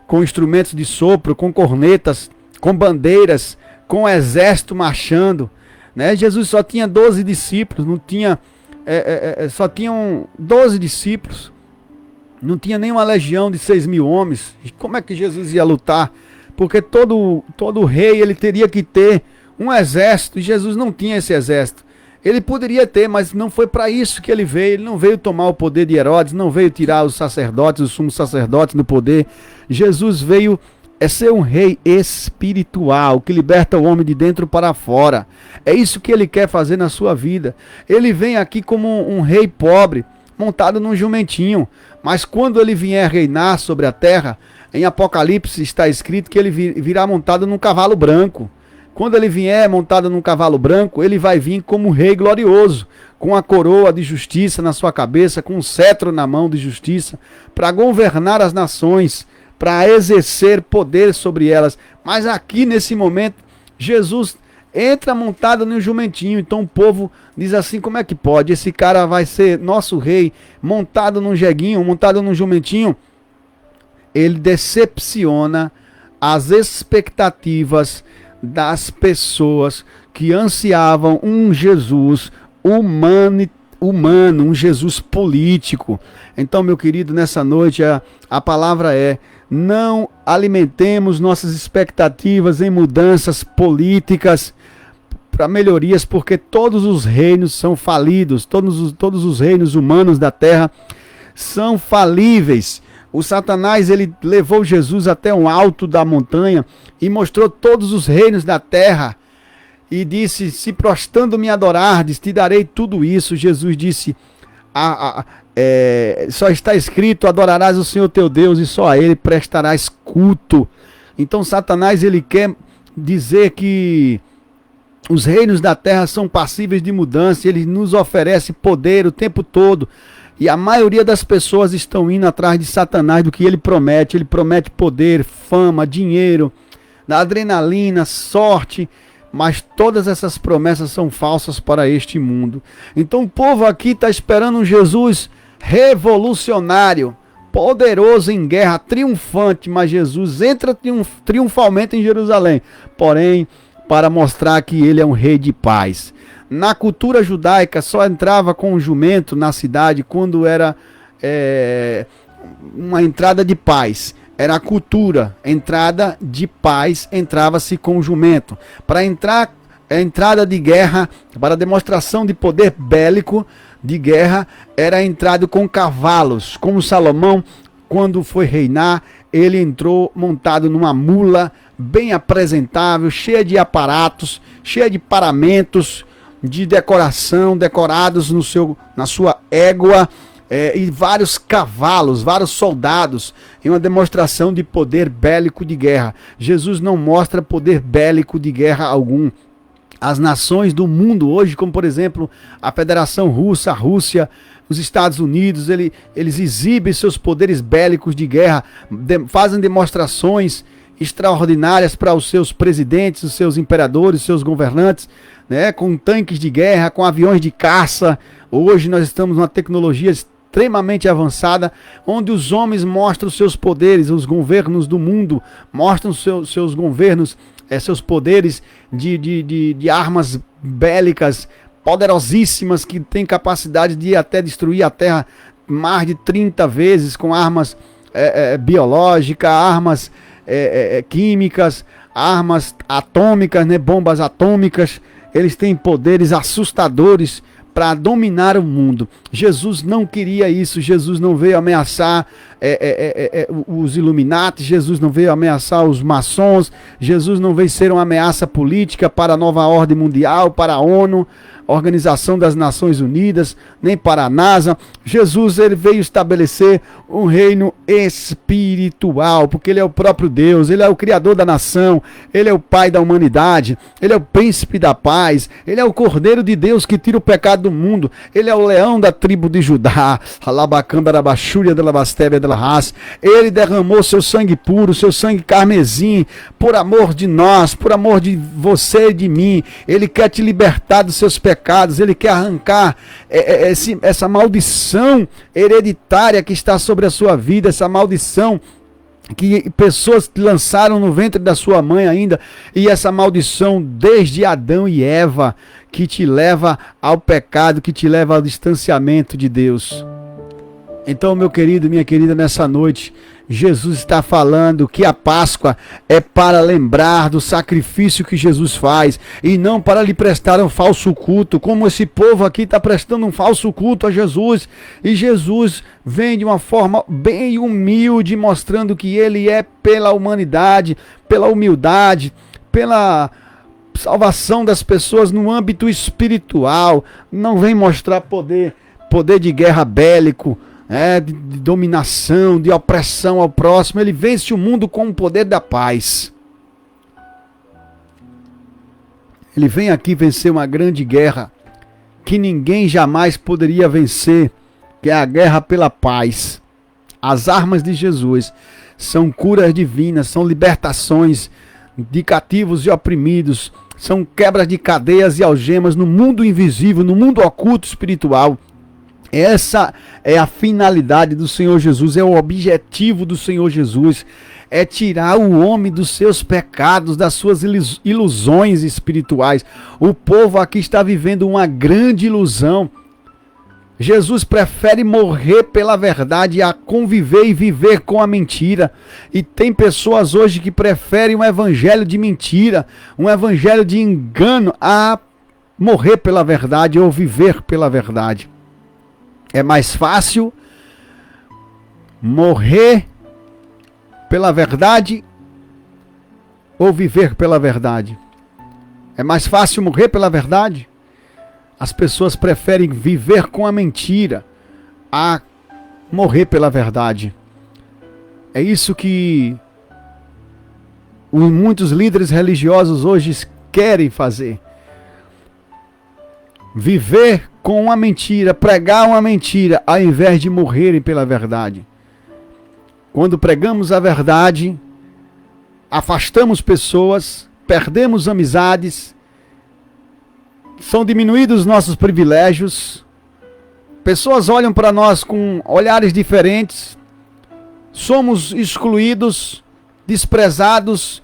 com instrumentos de sopro, com cornetas, com bandeiras, com exército marchando, né? Jesus só tinha 12 discípulos, não tinha... só tinham 12 discípulos, não tinha nenhuma legião de 6.000 homens. Como é que Jesus ia lutar? Porque todo rei ele teria que ter um exército, e Jesus não tinha esse exército. Ele poderia ter, mas não foi para isso que ele veio. Ele não veio tomar o poder de Herodes, não veio tirar os sacerdotes, os sumos sacerdotes do poder. Jesus veio é ser um rei espiritual, que liberta o homem de dentro para fora. É isso que ele quer fazer na sua vida. Ele vem aqui como um rei pobre, montado num jumentinho, mas quando ele vier reinar sobre a terra, em Apocalipse está escrito que ele virá montado num cavalo branco. Quando ele vier montado num cavalo branco, ele vai vir como um rei glorioso, com a coroa de justiça na sua cabeça, com um cetro na mão de justiça, para governar as nações, para exercer poder sobre elas. Mas aqui nesse momento, Jesus entra montado no jumentinho. Então o povo diz assim: como é que pode? Esse cara vai ser nosso rei, montado num jeguinho, montado num jumentinho. Ele decepciona as expectativas das pessoas que ansiavam um Jesus humano, um Jesus político. Então, meu querido, nessa noite a palavra é: não alimentemos nossas expectativas em mudanças políticas para melhorias, porque todos os reinos são falidos, todos os reinos humanos da terra são falíveis. O Satanás, ele levou Jesus até um alto da montanha e mostrou todos os reinos da terra e disse: se prostrando me adorardes, te darei tudo isso. Jesus disse: só está escrito, adorarás o Senhor teu Deus e só a ele prestarás culto. Então Satanás, ele quer dizer que os reinos da terra são passíveis de mudança. Ele nos oferece poder o tempo todo. E a maioria das pessoas estão indo atrás de Satanás, do que ele promete. Ele promete poder, fama, dinheiro, adrenalina, sorte. Mas todas essas promessas são falsas para este mundo. Então o povo aqui está esperando um Jesus revolucionário, poderoso em guerra, triunfante. Mas Jesus entra triunfalmente em Jerusalém, porém para mostrar que ele é um rei de paz. Na cultura judaica, só entrava com o jumento na cidade quando era uma entrada de paz. Era a cultura, entrada de paz, entrava-se com o jumento. Para entrar, a entrada de guerra, para demonstração de poder bélico de guerra, era entrado com cavalos. Como Salomão, quando foi reinar, ele entrou montado numa mula bem apresentável, cheia de aparatos, cheia de paramentos, de decoração, decorados na sua égua, e vários cavalos, vários soldados, em uma demonstração de poder bélico de guerra. Jesus não mostra poder bélico de guerra algum. As nações do mundo hoje, como por exemplo a Federação Russa, a Rússia, os Estados Unidos, eles exibem seus poderes bélicos de guerra, fazem demonstrações extraordinárias para os seus presidentes, os seus imperadores, os seus governantes, né, com tanques de guerra, com aviões de caça. Hoje nós estamos numa tecnologia extremamente avançada, onde os homens mostram seus poderes, os governos do mundo mostram seus governos, seus poderes de armas bélicas poderosíssimas, que têm capacidade de até destruir a Terra mais de 30 vezes, com armas biológicas, armas químicas, armas atômicas, né, bombas atômicas. Eles têm poderes assustadores para dominar o mundo. Jesus não queria isso. Jesus não veio ameaçar os Illuminati. Jesus não veio ameaçar os maçons. Jesus não veio ser uma ameaça política para a nova ordem mundial, para a ONU, Organização das Nações Unidas, nem para a NASA. Jesus, ele veio estabelecer um reino espiritual, porque ele é o próprio Deus, ele é o criador da nação, ele é o pai da humanidade, ele é o príncipe da paz, ele é o Cordeiro de Deus que tira o pecado do mundo, ele é o leão da tribo de Judá, ele derramou seu sangue puro, seu sangue carmesim, por amor de nós, por amor de você e de mim. Ele quer te libertar dos seus pecados, ele quer arrancar essa maldição hereditária que está sobre a sua vida, essa maldição que pessoas lançaram no ventre da sua mãe ainda, e essa maldição desde Adão e Eva, que te leva ao pecado, que te leva ao distanciamento de Deus. Então, meu querido, minha querida, nessa noite, Jesus está falando que a Páscoa é para lembrar do sacrifício que Jesus faz e não para lhe prestar um falso culto, como esse povo aqui está prestando um falso culto a Jesus. E Jesus vem de uma forma bem humilde, mostrando que ele é pela humanidade, pela humildade, pela salvação das pessoas no âmbito espiritual. Não vem mostrar poder de guerra bélico, de dominação, de opressão ao próximo. Ele vence o mundo com o poder da paz. Ele vem aqui vencer uma grande guerra que ninguém jamais poderia vencer, que é a guerra pela paz. As armas de Jesus são curas divinas, são libertações de cativos e oprimidos, são quebras de cadeias e algemas no mundo invisível, no mundo oculto espiritual. Essa é a finalidade do Senhor Jesus, é o objetivo do Senhor Jesus, é tirar o homem dos seus pecados, das suas ilusões espirituais. O povo aqui está vivendo uma grande ilusão. Jesus prefere morrer pela verdade a conviver e viver com a mentira. E tem pessoas hoje que preferem um evangelho de mentira, um evangelho de engano, a morrer pela verdade ou viver pela verdade. É mais fácil morrer pela verdade ou viver pela verdade? É mais fácil morrer pela verdade? As pessoas preferem viver com a mentira a morrer pela verdade. É isso que muitos líderes religiosos hoje querem fazer. Viver com uma mentira, pregar uma mentira, ao invés de morrerem pela verdade. Quando pregamos a verdade, afastamos pessoas, perdemos amizades, são diminuídos nossos privilégios, pessoas olham para nós com olhares diferentes, somos excluídos, desprezados,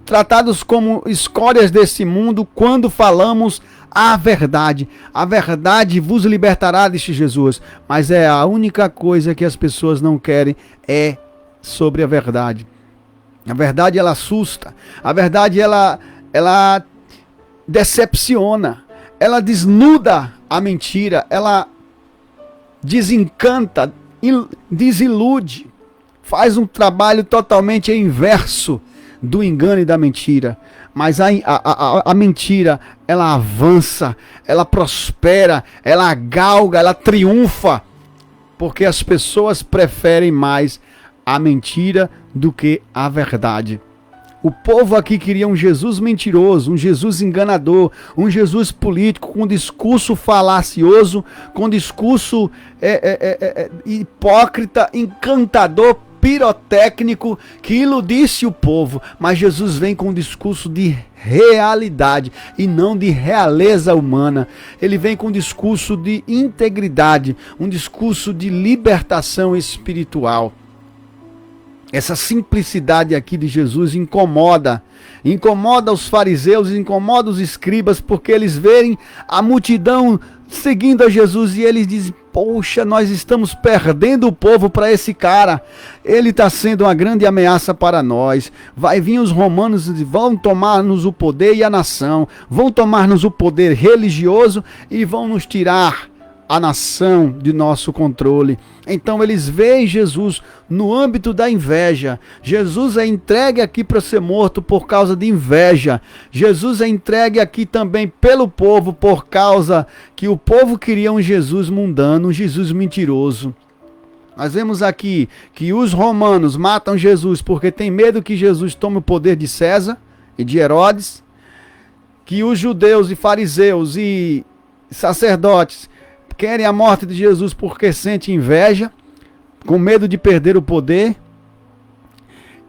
tratados como escórias desse mundo quando falamos a verdade. A verdade vos libertará, disse Jesus. Mas é a única coisa que as pessoas não querem é sobre a verdade. A verdade, ela assusta. A verdade, ela decepciona. Ela desnuda a mentira. Ela desencanta, desilude. Faz um trabalho totalmente inverso do engano e da mentira. Mas a mentira, ela avança, ela prospera, ela galga, ela triunfa, porque as pessoas preferem mais a mentira do que a verdade. O povo aqui queria um Jesus mentiroso, um Jesus enganador, um Jesus político, com discurso falacioso, com discurso hipócrita, encantador, pirotécnico, que iludisse o povo. Mas Jesus vem com um discurso de realidade e não de realeza humana. Ele vem com um discurso de integridade, um discurso de libertação espiritual. Essa simplicidade aqui de Jesus incomoda os fariseus, incomoda os escribas, porque eles veem a multidão seguindo a Jesus e eles dizem: poxa, nós estamos perdendo o povo para esse cara. Ele está sendo uma grande ameaça para nós. Vai vir os romanos e vão tomar-nos o poder e a nação. Vão tomar-nos o poder religioso e vão nos tirar a nação de nosso controle. Então eles veem Jesus no âmbito da inveja. Jesus é entregue aqui para ser morto por causa de inveja. Jesus é entregue aqui também pelo povo por causa que o povo queria um Jesus mundano, um Jesus mentiroso. Nós vemos aqui que os romanos matam Jesus porque tem medo que Jesus tome o poder de César e de Herodes, que os judeus e fariseus e sacerdotes querem a morte de Jesus porque sentem inveja, com medo de perder o poder.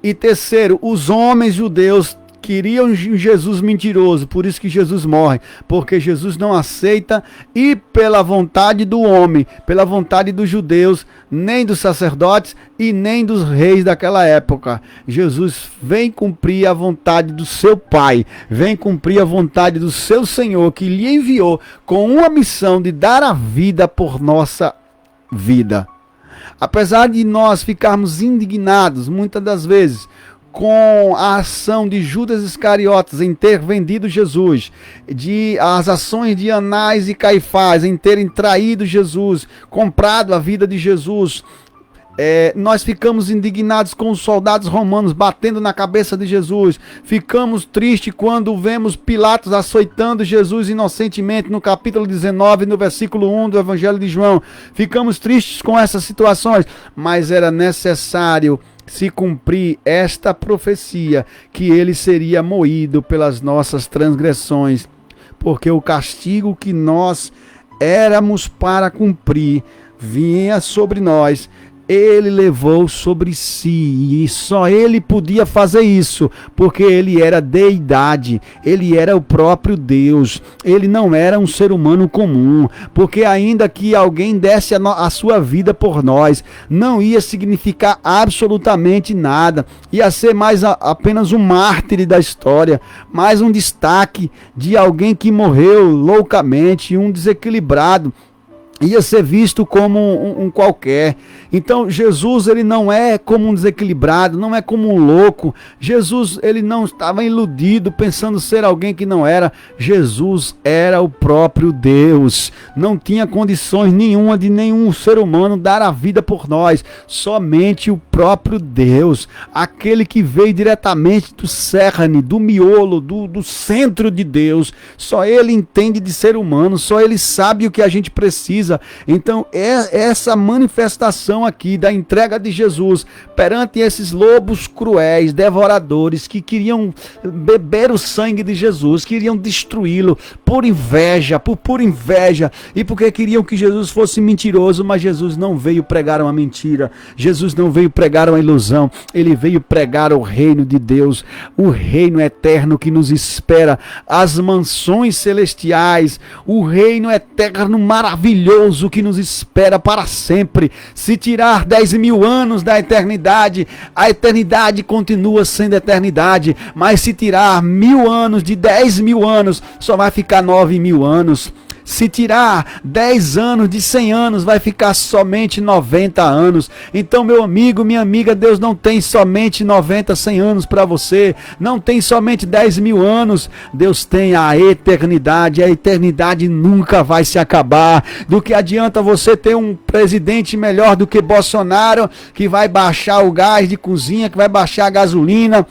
E terceiro, os homens judeus queriam um Jesus mentiroso, por isso que Jesus morre, porque Jesus não aceita ir pela vontade do homem, pela vontade dos judeus, nem dos sacerdotes e nem dos reis daquela época. Jesus vem cumprir a vontade do seu Pai, vem cumprir a vontade do seu Senhor, que lhe enviou com uma missão de dar a vida por nossa vida. Apesar de nós ficarmos indignados, muitas das vezes, com a ação de Judas Iscariotes em ter vendido Jesus, as ações de Anás e Caifás em terem traído Jesus, comprado a vida de Jesus, nós ficamos indignados com os soldados romanos batendo na cabeça de Jesus, ficamos tristes quando vemos Pilatos açoitando Jesus inocentemente no capítulo 19, no versículo 1 do Evangelho de João, ficamos tristes com essas situações, mas era necessário se cumprir esta profecia, que ele seria moído pelas nossas transgressões, porque o castigo que nós éramos para cumprir vinha sobre nós. Ele levou sobre si, e só ele podia fazer isso, porque ele era deidade, ele era o próprio Deus, ele não era um ser humano comum, porque ainda que alguém desse a sua vida por nós, não ia significar absolutamente nada, ia ser mais apenas um mártir da história, mais um destaque de alguém que morreu loucamente, um desequilibrado, ia ser visto como um qualquer. Então Jesus, ele não é como um desequilibrado, não é como um louco. Jesus, ele não estava iludido pensando ser alguém que não era. Jesus era o próprio Deus, não tinha condições nenhuma de nenhum ser humano dar a vida por nós, somente o próprio Deus, aquele que veio diretamente do cerne, do miolo, do centro de Deus. Só ele entende de ser humano, só ele sabe o que a gente precisa. Então essa manifestação aqui da entrega de Jesus perante esses lobos cruéis, devoradores, que queriam beber o sangue de Jesus, queriam destruí-lo por inveja, por pura inveja, e porque queriam que Jesus fosse mentiroso. Mas Jesus não veio pregar uma mentira, Jesus não veio pregar uma ilusão, ele veio pregar o reino de Deus, o reino eterno que nos espera, as mansões celestiais, o reino eterno maravilhoso que nos espera para sempre. Se tirar 10.000 anos da eternidade, a eternidade continua sendo eternidade, mas se tirar 1.000 anos de 10.000 anos, só vai ficar 9.000 anos. Se tirar 10 anos de 100 anos, vai ficar somente 90 anos. Então, meu amigo, minha amiga, Deus não tem somente 90, 100 anos para você. Não tem somente 10.000 anos. Deus tem a eternidade. A eternidade nunca vai se acabar. Do que adianta você ter um presidente melhor do que Bolsonaro, que vai baixar o gás de cozinha, que vai baixar a gasolina?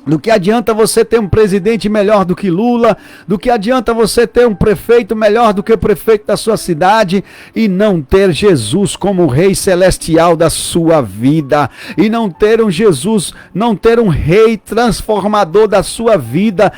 Do que adianta você ter um presidente melhor do que Lula? Do que adianta você ter um prefeito melhor do que o prefeito da sua cidade e não ter Jesus como rei celestial da sua vida? E não ter um Jesus, não ter um rei transformador da sua vida,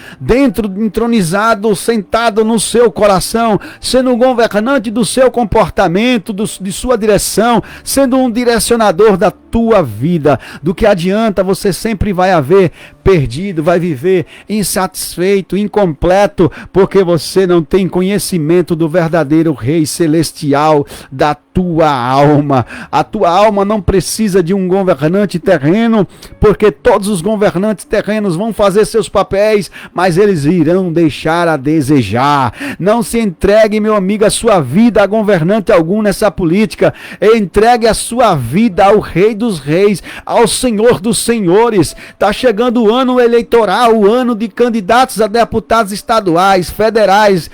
entronizado, sentado no seu coração, sendo um governante do seu comportamento, de sua direção, sendo um direcionador da tua vida? Do que adianta? Você sempre vai haver perdido, vai viver insatisfeito, incompleto, porque você não tem conhecimento do verdadeiro Rei Celestial da tua alma. A tua alma não precisa de um governante terreno, porque todos os governantes terrenos vão fazer seus papéis, mas eles irão deixar a desejar. Não se entregue, meu amigo, a sua vida a governante algum nessa política. Entregue a sua vida ao Rei dos Reis, ao Senhor dos Senhores. Está chegando o ano eleitoral, o ano de candidatos a deputados estaduais, federais,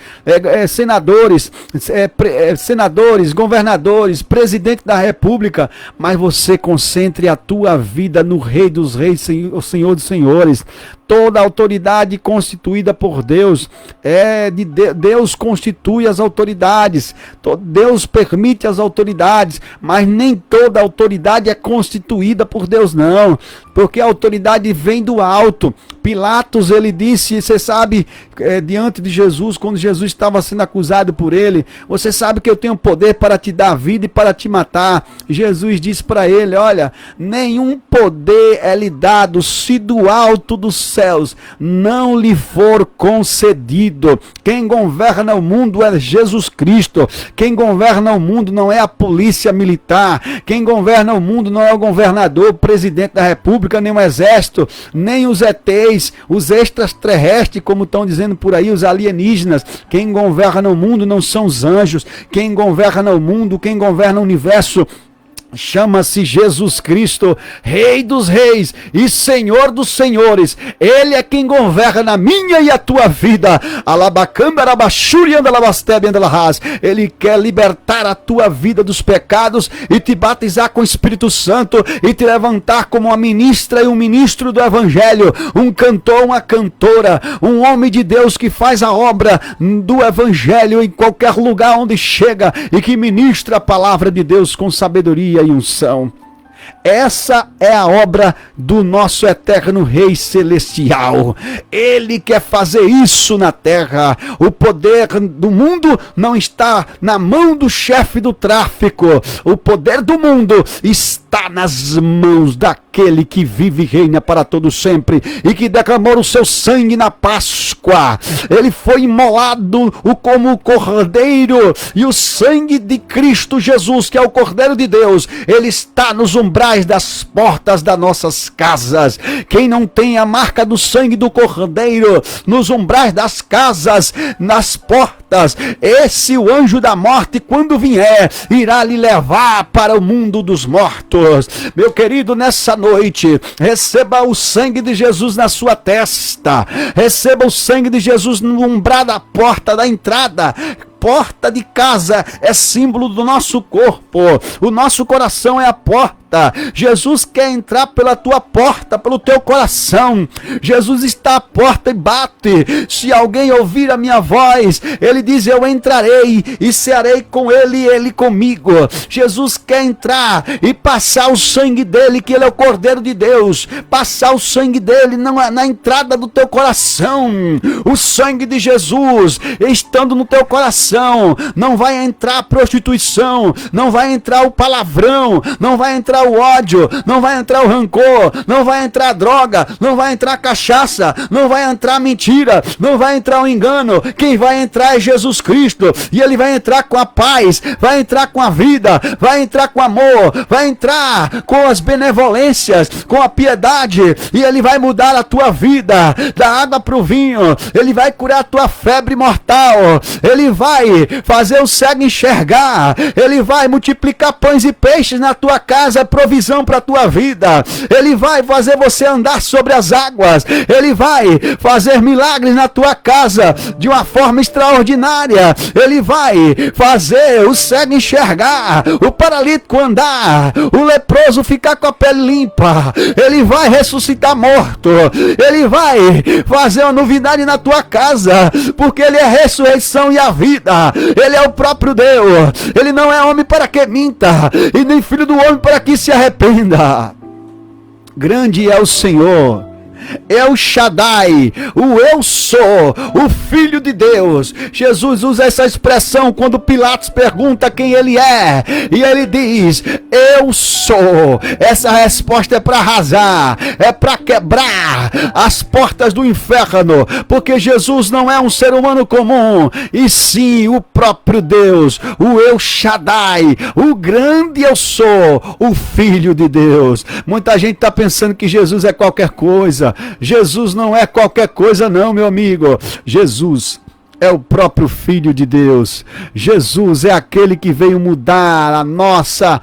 senadores, governadores, presidente da República, mas você concentre a tua vida no Rei dos Reis, o Senhor dos Senhores. Toda autoridade constituída por Deus, Deus constitui as autoridades, Deus permite as autoridades, mas nem toda autoridade é constituída por Deus, não, porque a autoridade vem do alto. Pilatos, ele disse, você sabe, diante de Jesus, quando Jesus estava sendo acusado por ele, você sabe que eu tenho poder para te dar vida e para te matar. Jesus disse para ele, olha, nenhum poder é lhe dado se do alto dos céus não lhe for concedido. Quem governa o mundo é Jesus Cristo. Quem governa o mundo não é a polícia militar. Quem governa o mundo não é o governador, o presidente da República, nem o exército, nem os ETs, os extraterrestres, como estão dizendo por aí, os alienígenas. Quem governa o mundo não são os anjos. Quem governa o mundo, quem governa o universo Chama-se Jesus Cristo, Rei dos Reis e Senhor dos Senhores. Ele é quem governa a minha e a tua vida. Ele quer libertar a tua vida dos pecados e te batizar com o Espírito Santo e te levantar como uma ministra e um ministro do Evangelho, um cantor, uma cantora, um homem de Deus que faz a obra do Evangelho em qualquer lugar onde chega e que ministra a palavra de Deus com sabedoria e unção. Essa é a obra do nosso eterno Rei Celestial. Ele quer fazer isso na terra. O poder do mundo não está na mão do chefe do tráfico. O poder do mundo está nas mãos daquele que vive e reina para todo sempre e que derramou o seu sangue na Páscoa. Ele foi imolado como o Cordeiro, e o sangue de Cristo Jesus, que é o Cordeiro de Deus, ele está nos umbrais das portas das nossas casas. Quem não tem a marca do sangue do Cordeiro nos umbrais das casas, nas portas, esse o anjo da morte, quando vier, irá lhe levar para o mundo dos mortos. Meu querido, nessa noite, receba o sangue de Jesus na sua testa, receba o sangue de Jesus no umbral da porta da entrada. Porta de casa é símbolo do nosso corpo, o nosso coração é a porta. Jesus quer entrar pela tua porta, pelo teu coração. Jesus está à porta e bate. Se alguém ouvir a minha voz, ele diz: eu entrarei e cearei com ele e ele comigo. Jesus quer entrar e passar o sangue dele, que ele é o Cordeiro de Deus, passar o sangue dele na entrada do teu coração. O sangue de Jesus estando no teu coração, não vai entrar a prostituição, não vai entrar o palavrão, não vai entrar o ódio, não vai entrar o rancor, não vai entrar a droga, não vai entrar a cachaça, não vai entrar a mentira, não vai entrar o engano. Quem vai entrar é Jesus Cristo, e ele vai entrar com a paz, vai entrar com a vida, vai entrar com amor, vai entrar com as benevolências, com a piedade, e ele vai mudar a tua vida da água para o vinho. Ele vai curar a tua febre mortal, ele vai fazer o cego enxergar, ele vai multiplicar pães e peixes na tua casa, provisão para a tua vida. Ele vai fazer você andar sobre as águas, ele vai fazer milagres na tua casa de uma forma extraordinária. Ele vai fazer o cego enxergar, o paralítico andar, o leproso ficar com a pele limpa. Ele vai ressuscitar morto, ele vai fazer uma novidade na tua casa, porque ele é a ressurreição e a vida. Ele é o próprio Deus. Ele não é homem para que minta, e nem filho do homem para que se arrependa. Grande é o Senhor, El Shaddai, o eu sou, o Filho de Deus. Jesus usa essa expressão quando Pilatos pergunta quem ele é, e ele diz: eu sou. Essa resposta é para arrasar, é para quebrar as portas do inferno, porque Jesus não é um ser humano comum, e sim o próprio Deus, o El Shaddai, o grande eu sou, o Filho de Deus. Muita gente está pensando que Jesus é qualquer coisa. Jesus não é qualquer coisa não, meu amigo. Jesus é o próprio Filho de Deus. Jesus é aquele que veio mudar a nossa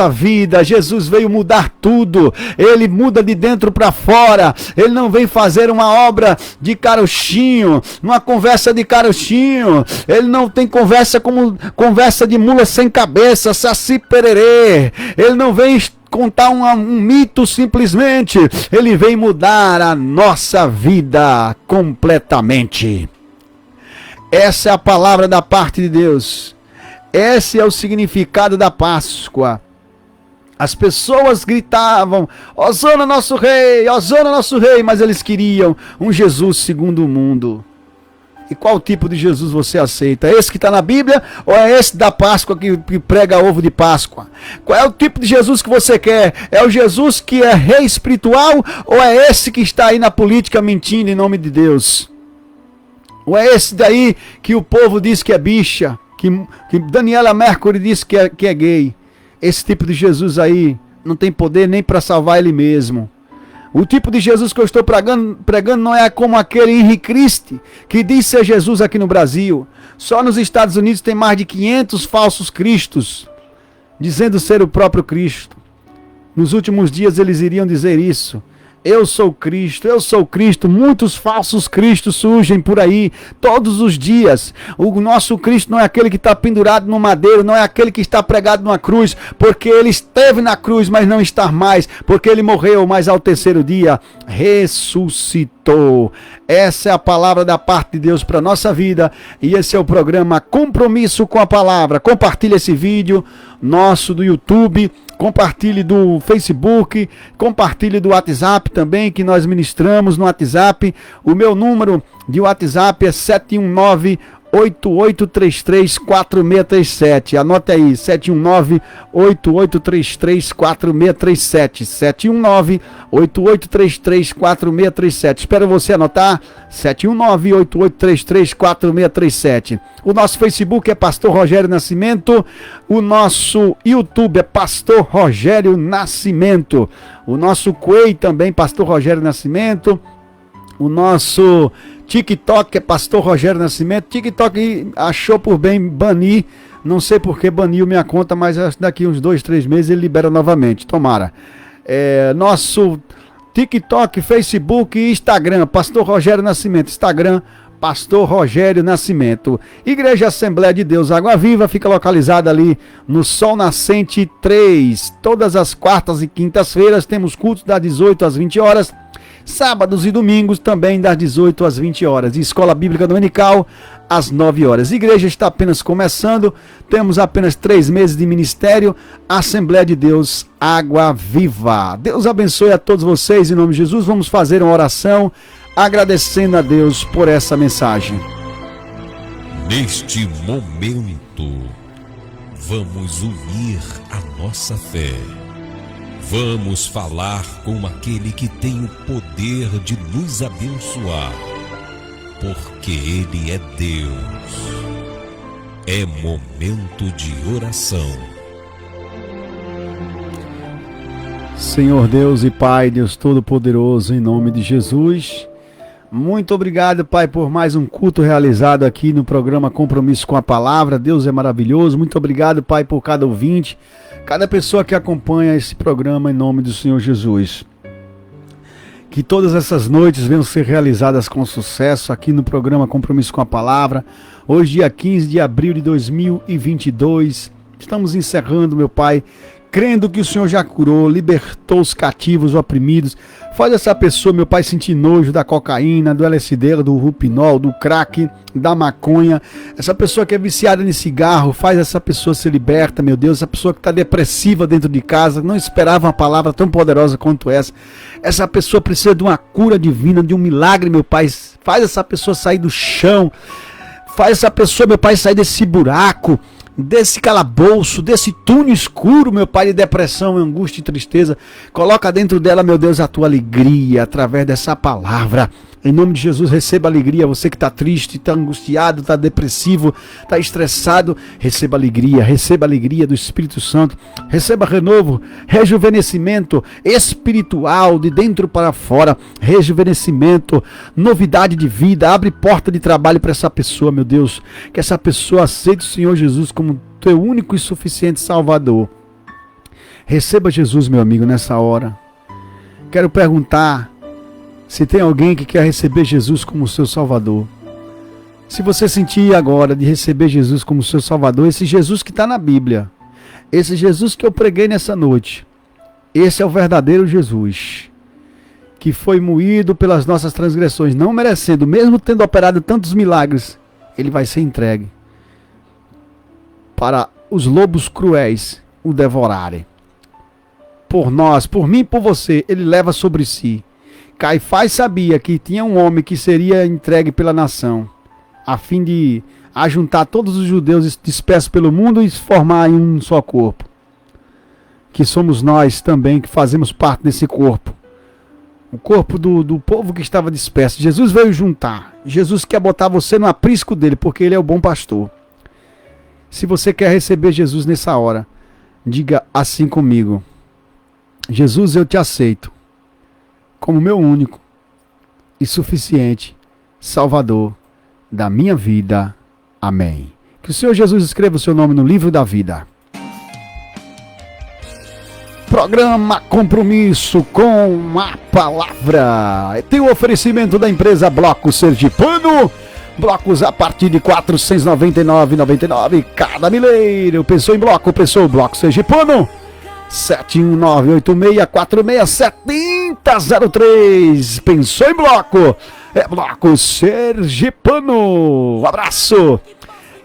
vida. Jesus veio mudar tudo. Ele muda de dentro para fora. Ele não vem fazer uma obra de carochinho, uma conversa de carochinho. Ele não tem conversa como conversa de mula sem cabeça, saci pererê. Ele não vem contar um mito simplesmente. Ele vem mudar a nossa vida completamente. Essa é a palavra da parte de Deus. Esse é o significado da Páscoa. As pessoas gritavam: Hosana nosso rei, Hosana nosso rei, mas eles queriam um Jesus segundo o mundo. E qual tipo de Jesus você aceita? É esse que está na Bíblia ou é esse da Páscoa que prega ovo de Páscoa? Qual é o tipo de Jesus que você quer? É o Jesus que é rei espiritual ou é esse que está aí na política mentindo em nome de Deus? Ou é esse daí que o povo diz que é bicha, que Daniela Mercury diz que é gay? Esse tipo de Jesus aí não tem poder nem para salvar ele mesmo. O tipo de Jesus que eu estou pregando não é como aquele Henrique Cristi, que diz ser Jesus aqui no Brasil. Só nos Estados Unidos tem mais de 500 falsos cristos. dizendo ser o próprio Cristo. Nos últimos dias eles iriam dizer isso. Eu sou Cristo, eu sou Cristo. Muitos falsos cristos surgem por aí todos os dias. O nosso Cristo não é aquele que está pendurado no madeiro, não é aquele que está pregado numa cruz, porque ele esteve na cruz, mas não está mais, porque ele morreu, mas ao terceiro dia ressuscitou. Essa é a palavra da parte de Deus para a nossa vida, e esse é o programa Compromisso com a Palavra. Compartilhe esse vídeo nosso do YouTube, compartilhe do Facebook, compartilhe do WhatsApp também, que nós ministramos no WhatsApp. O meu número de WhatsApp é 719-8833-4637. Anote aí, 719-8833-4637. 719-8833-4637. Espero você anotar. 719-8833-4637. O nosso Facebook é Pastor Rogério Nascimento. O nosso YouTube é Pastor Rogério Nascimento. O nosso Quay também, Pastor Rogério Nascimento. O nosso TikTok é Pastor Rogério Nascimento. TikTok achou por bem banir. Não sei por que baniu minha conta, mas daqui uns 2, 3 meses ele libera novamente. Tomara. Nosso TikTok, Facebook e Instagram, Pastor Rogério Nascimento. Instagram, Pastor Rogério Nascimento. Igreja Assembleia de Deus Água Viva fica localizada ali no Sol Nascente 3. Todas as quartas e quintas-feiras temos cultos das 18 às 20 horas. Sábados e domingos também das 18 às 20 horas. E Escola Bíblica Dominical às 9 horas. A igreja está apenas começando. Temos apenas 3 meses de ministério. Assembleia de Deus Água Viva. Deus abençoe a todos vocês em nome de Jesus. Vamos fazer uma oração agradecendo a Deus por essa mensagem. Neste momento, vamos unir a nossa fé. Vamos falar com aquele que tem o poder de nos abençoar, porque Ele é Deus. É momento de oração. Senhor Deus e Pai, Deus Todo-Poderoso, em nome de Jesus, muito obrigado, Pai, por mais um culto realizado aqui no programa Compromisso com a Palavra. Deus é maravilhoso. Muito obrigado, Pai, por cada ouvinte, cada pessoa que acompanha esse programa, em nome do Senhor Jesus. Que todas essas noites venham ser realizadas com sucesso aqui no programa Compromisso com a Palavra. Hoje, dia 15 de abril de 2022, estamos encerrando, meu Pai, crendo que o Senhor já curou, libertou os cativos, os oprimidos. Faz essa pessoa, meu Pai, sentir nojo da cocaína, do LSD, do Rupinol, do crack, da maconha. Essa pessoa que é viciada em cigarro, faz essa pessoa ser liberta, meu Deus. Essa pessoa que está depressiva dentro de casa, não esperava uma palavra tão poderosa quanto essa. Essa pessoa precisa de uma cura divina, de um milagre, meu Pai. Faz essa pessoa sair do chão. Faz essa pessoa, meu Pai, sair desse buraco, desse calabouço, desse túnel escuro, meu Pai, de depressão, angústia e tristeza. Coloca dentro dela, meu Deus, a tua alegria através dessa palavra. Em nome de Jesus, receba alegria. Você que está triste, está angustiado, está depressivo, está estressado, receba alegria do Espírito Santo. Receba renovo, rejuvenescimento espiritual de dentro para fora. Rejuvenescimento, novidade de vida. Abre porta de trabalho para essa pessoa, meu Deus. Que essa pessoa aceite o Senhor Jesus como teu único e suficiente Salvador. Receba Jesus, meu amigo, nessa hora. Quero perguntar se tem alguém que quer receber Jesus como seu Salvador. Se você sentir agora de receber Jesus como seu Salvador, esse Jesus que está na Bíblia, esse Jesus que eu preguei nessa noite, esse é o verdadeiro Jesus, que foi moído pelas nossas transgressões, não merecendo, mesmo tendo operado tantos milagres, ele vai ser entregue para os lobos cruéis o devorarem. Por nós, por mim e por você, ele leva sobre si. Caifás sabia que tinha um homem que seria entregue pela nação, a fim de ajuntar todos os judeus dispersos pelo mundo e se formar em um só corpo. Que somos nós também que fazemos parte desse corpo. O corpo do povo que estava disperso. Jesus veio juntar. Jesus quer botar você no aprisco dele, porque ele é o bom pastor. Se você quer receber Jesus nessa hora, diga assim comigo: Jesus, eu te aceito como meu único e suficiente Salvador da minha vida. Amém. Que o Senhor Jesus escreva o seu nome no livro da vida. Programa Compromisso com a Palavra. Tem o oferecimento da empresa Bloco Sergipano. Blocos a partir de R$ 499,99 cada milheiro. Pensou em bloco? Pensou Bloco Sergipano? 71986467003. Pensou em bloco? É Bloco Sergipano. Um abraço.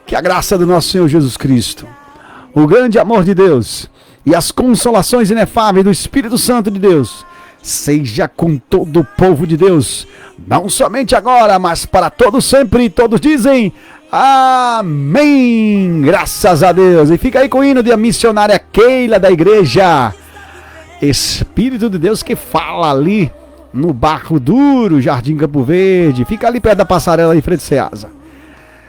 Que a graça do nosso Senhor Jesus Cristo, o grande amor de Deus e as consolações inefáveis do Espírito Santo de Deus seja com todo o povo de Deus, não somente agora, mas para todos sempre. Todos dizem amém, graças a Deus. E fica aí com o hino da missionária Keila da igreja Espírito de Deus, que fala ali no Barro Duro, Jardim Campo Verde, fica ali perto da passarela em frente a Ceasa.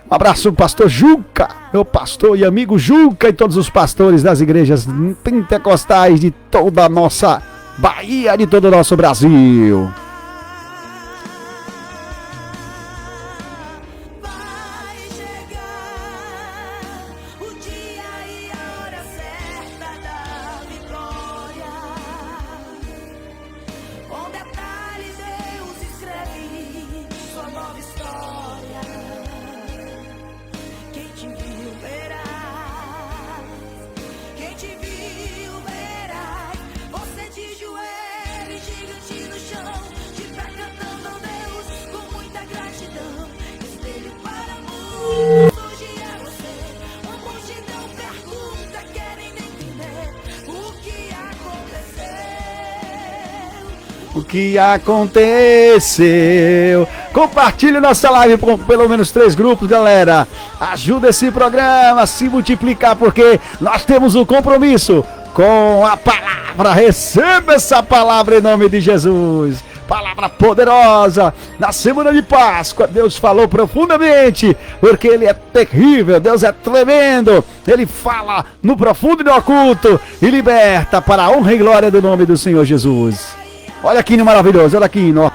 Um abraço, pastor Juca, meu pastor e amigo Juca, e todos os pastores das igrejas pentecostais de toda a nossa Bahia, de todo o nosso Brasil. O que aconteceu? Compartilhe nossa live com pelo menos 3 grupos, galera. Ajuda esse programa a se multiplicar, porque nós temos um compromisso com a palavra. Receba essa palavra em nome de Jesus. Palavra poderosa. Na semana de Páscoa, Deus falou profundamente, porque Ele é terrível, Deus é tremendo. Ele fala no profundo e no oculto e liberta para a honra e glória do nome do Senhor Jesus. Olha aqui no maravilhoso, olha aqui no...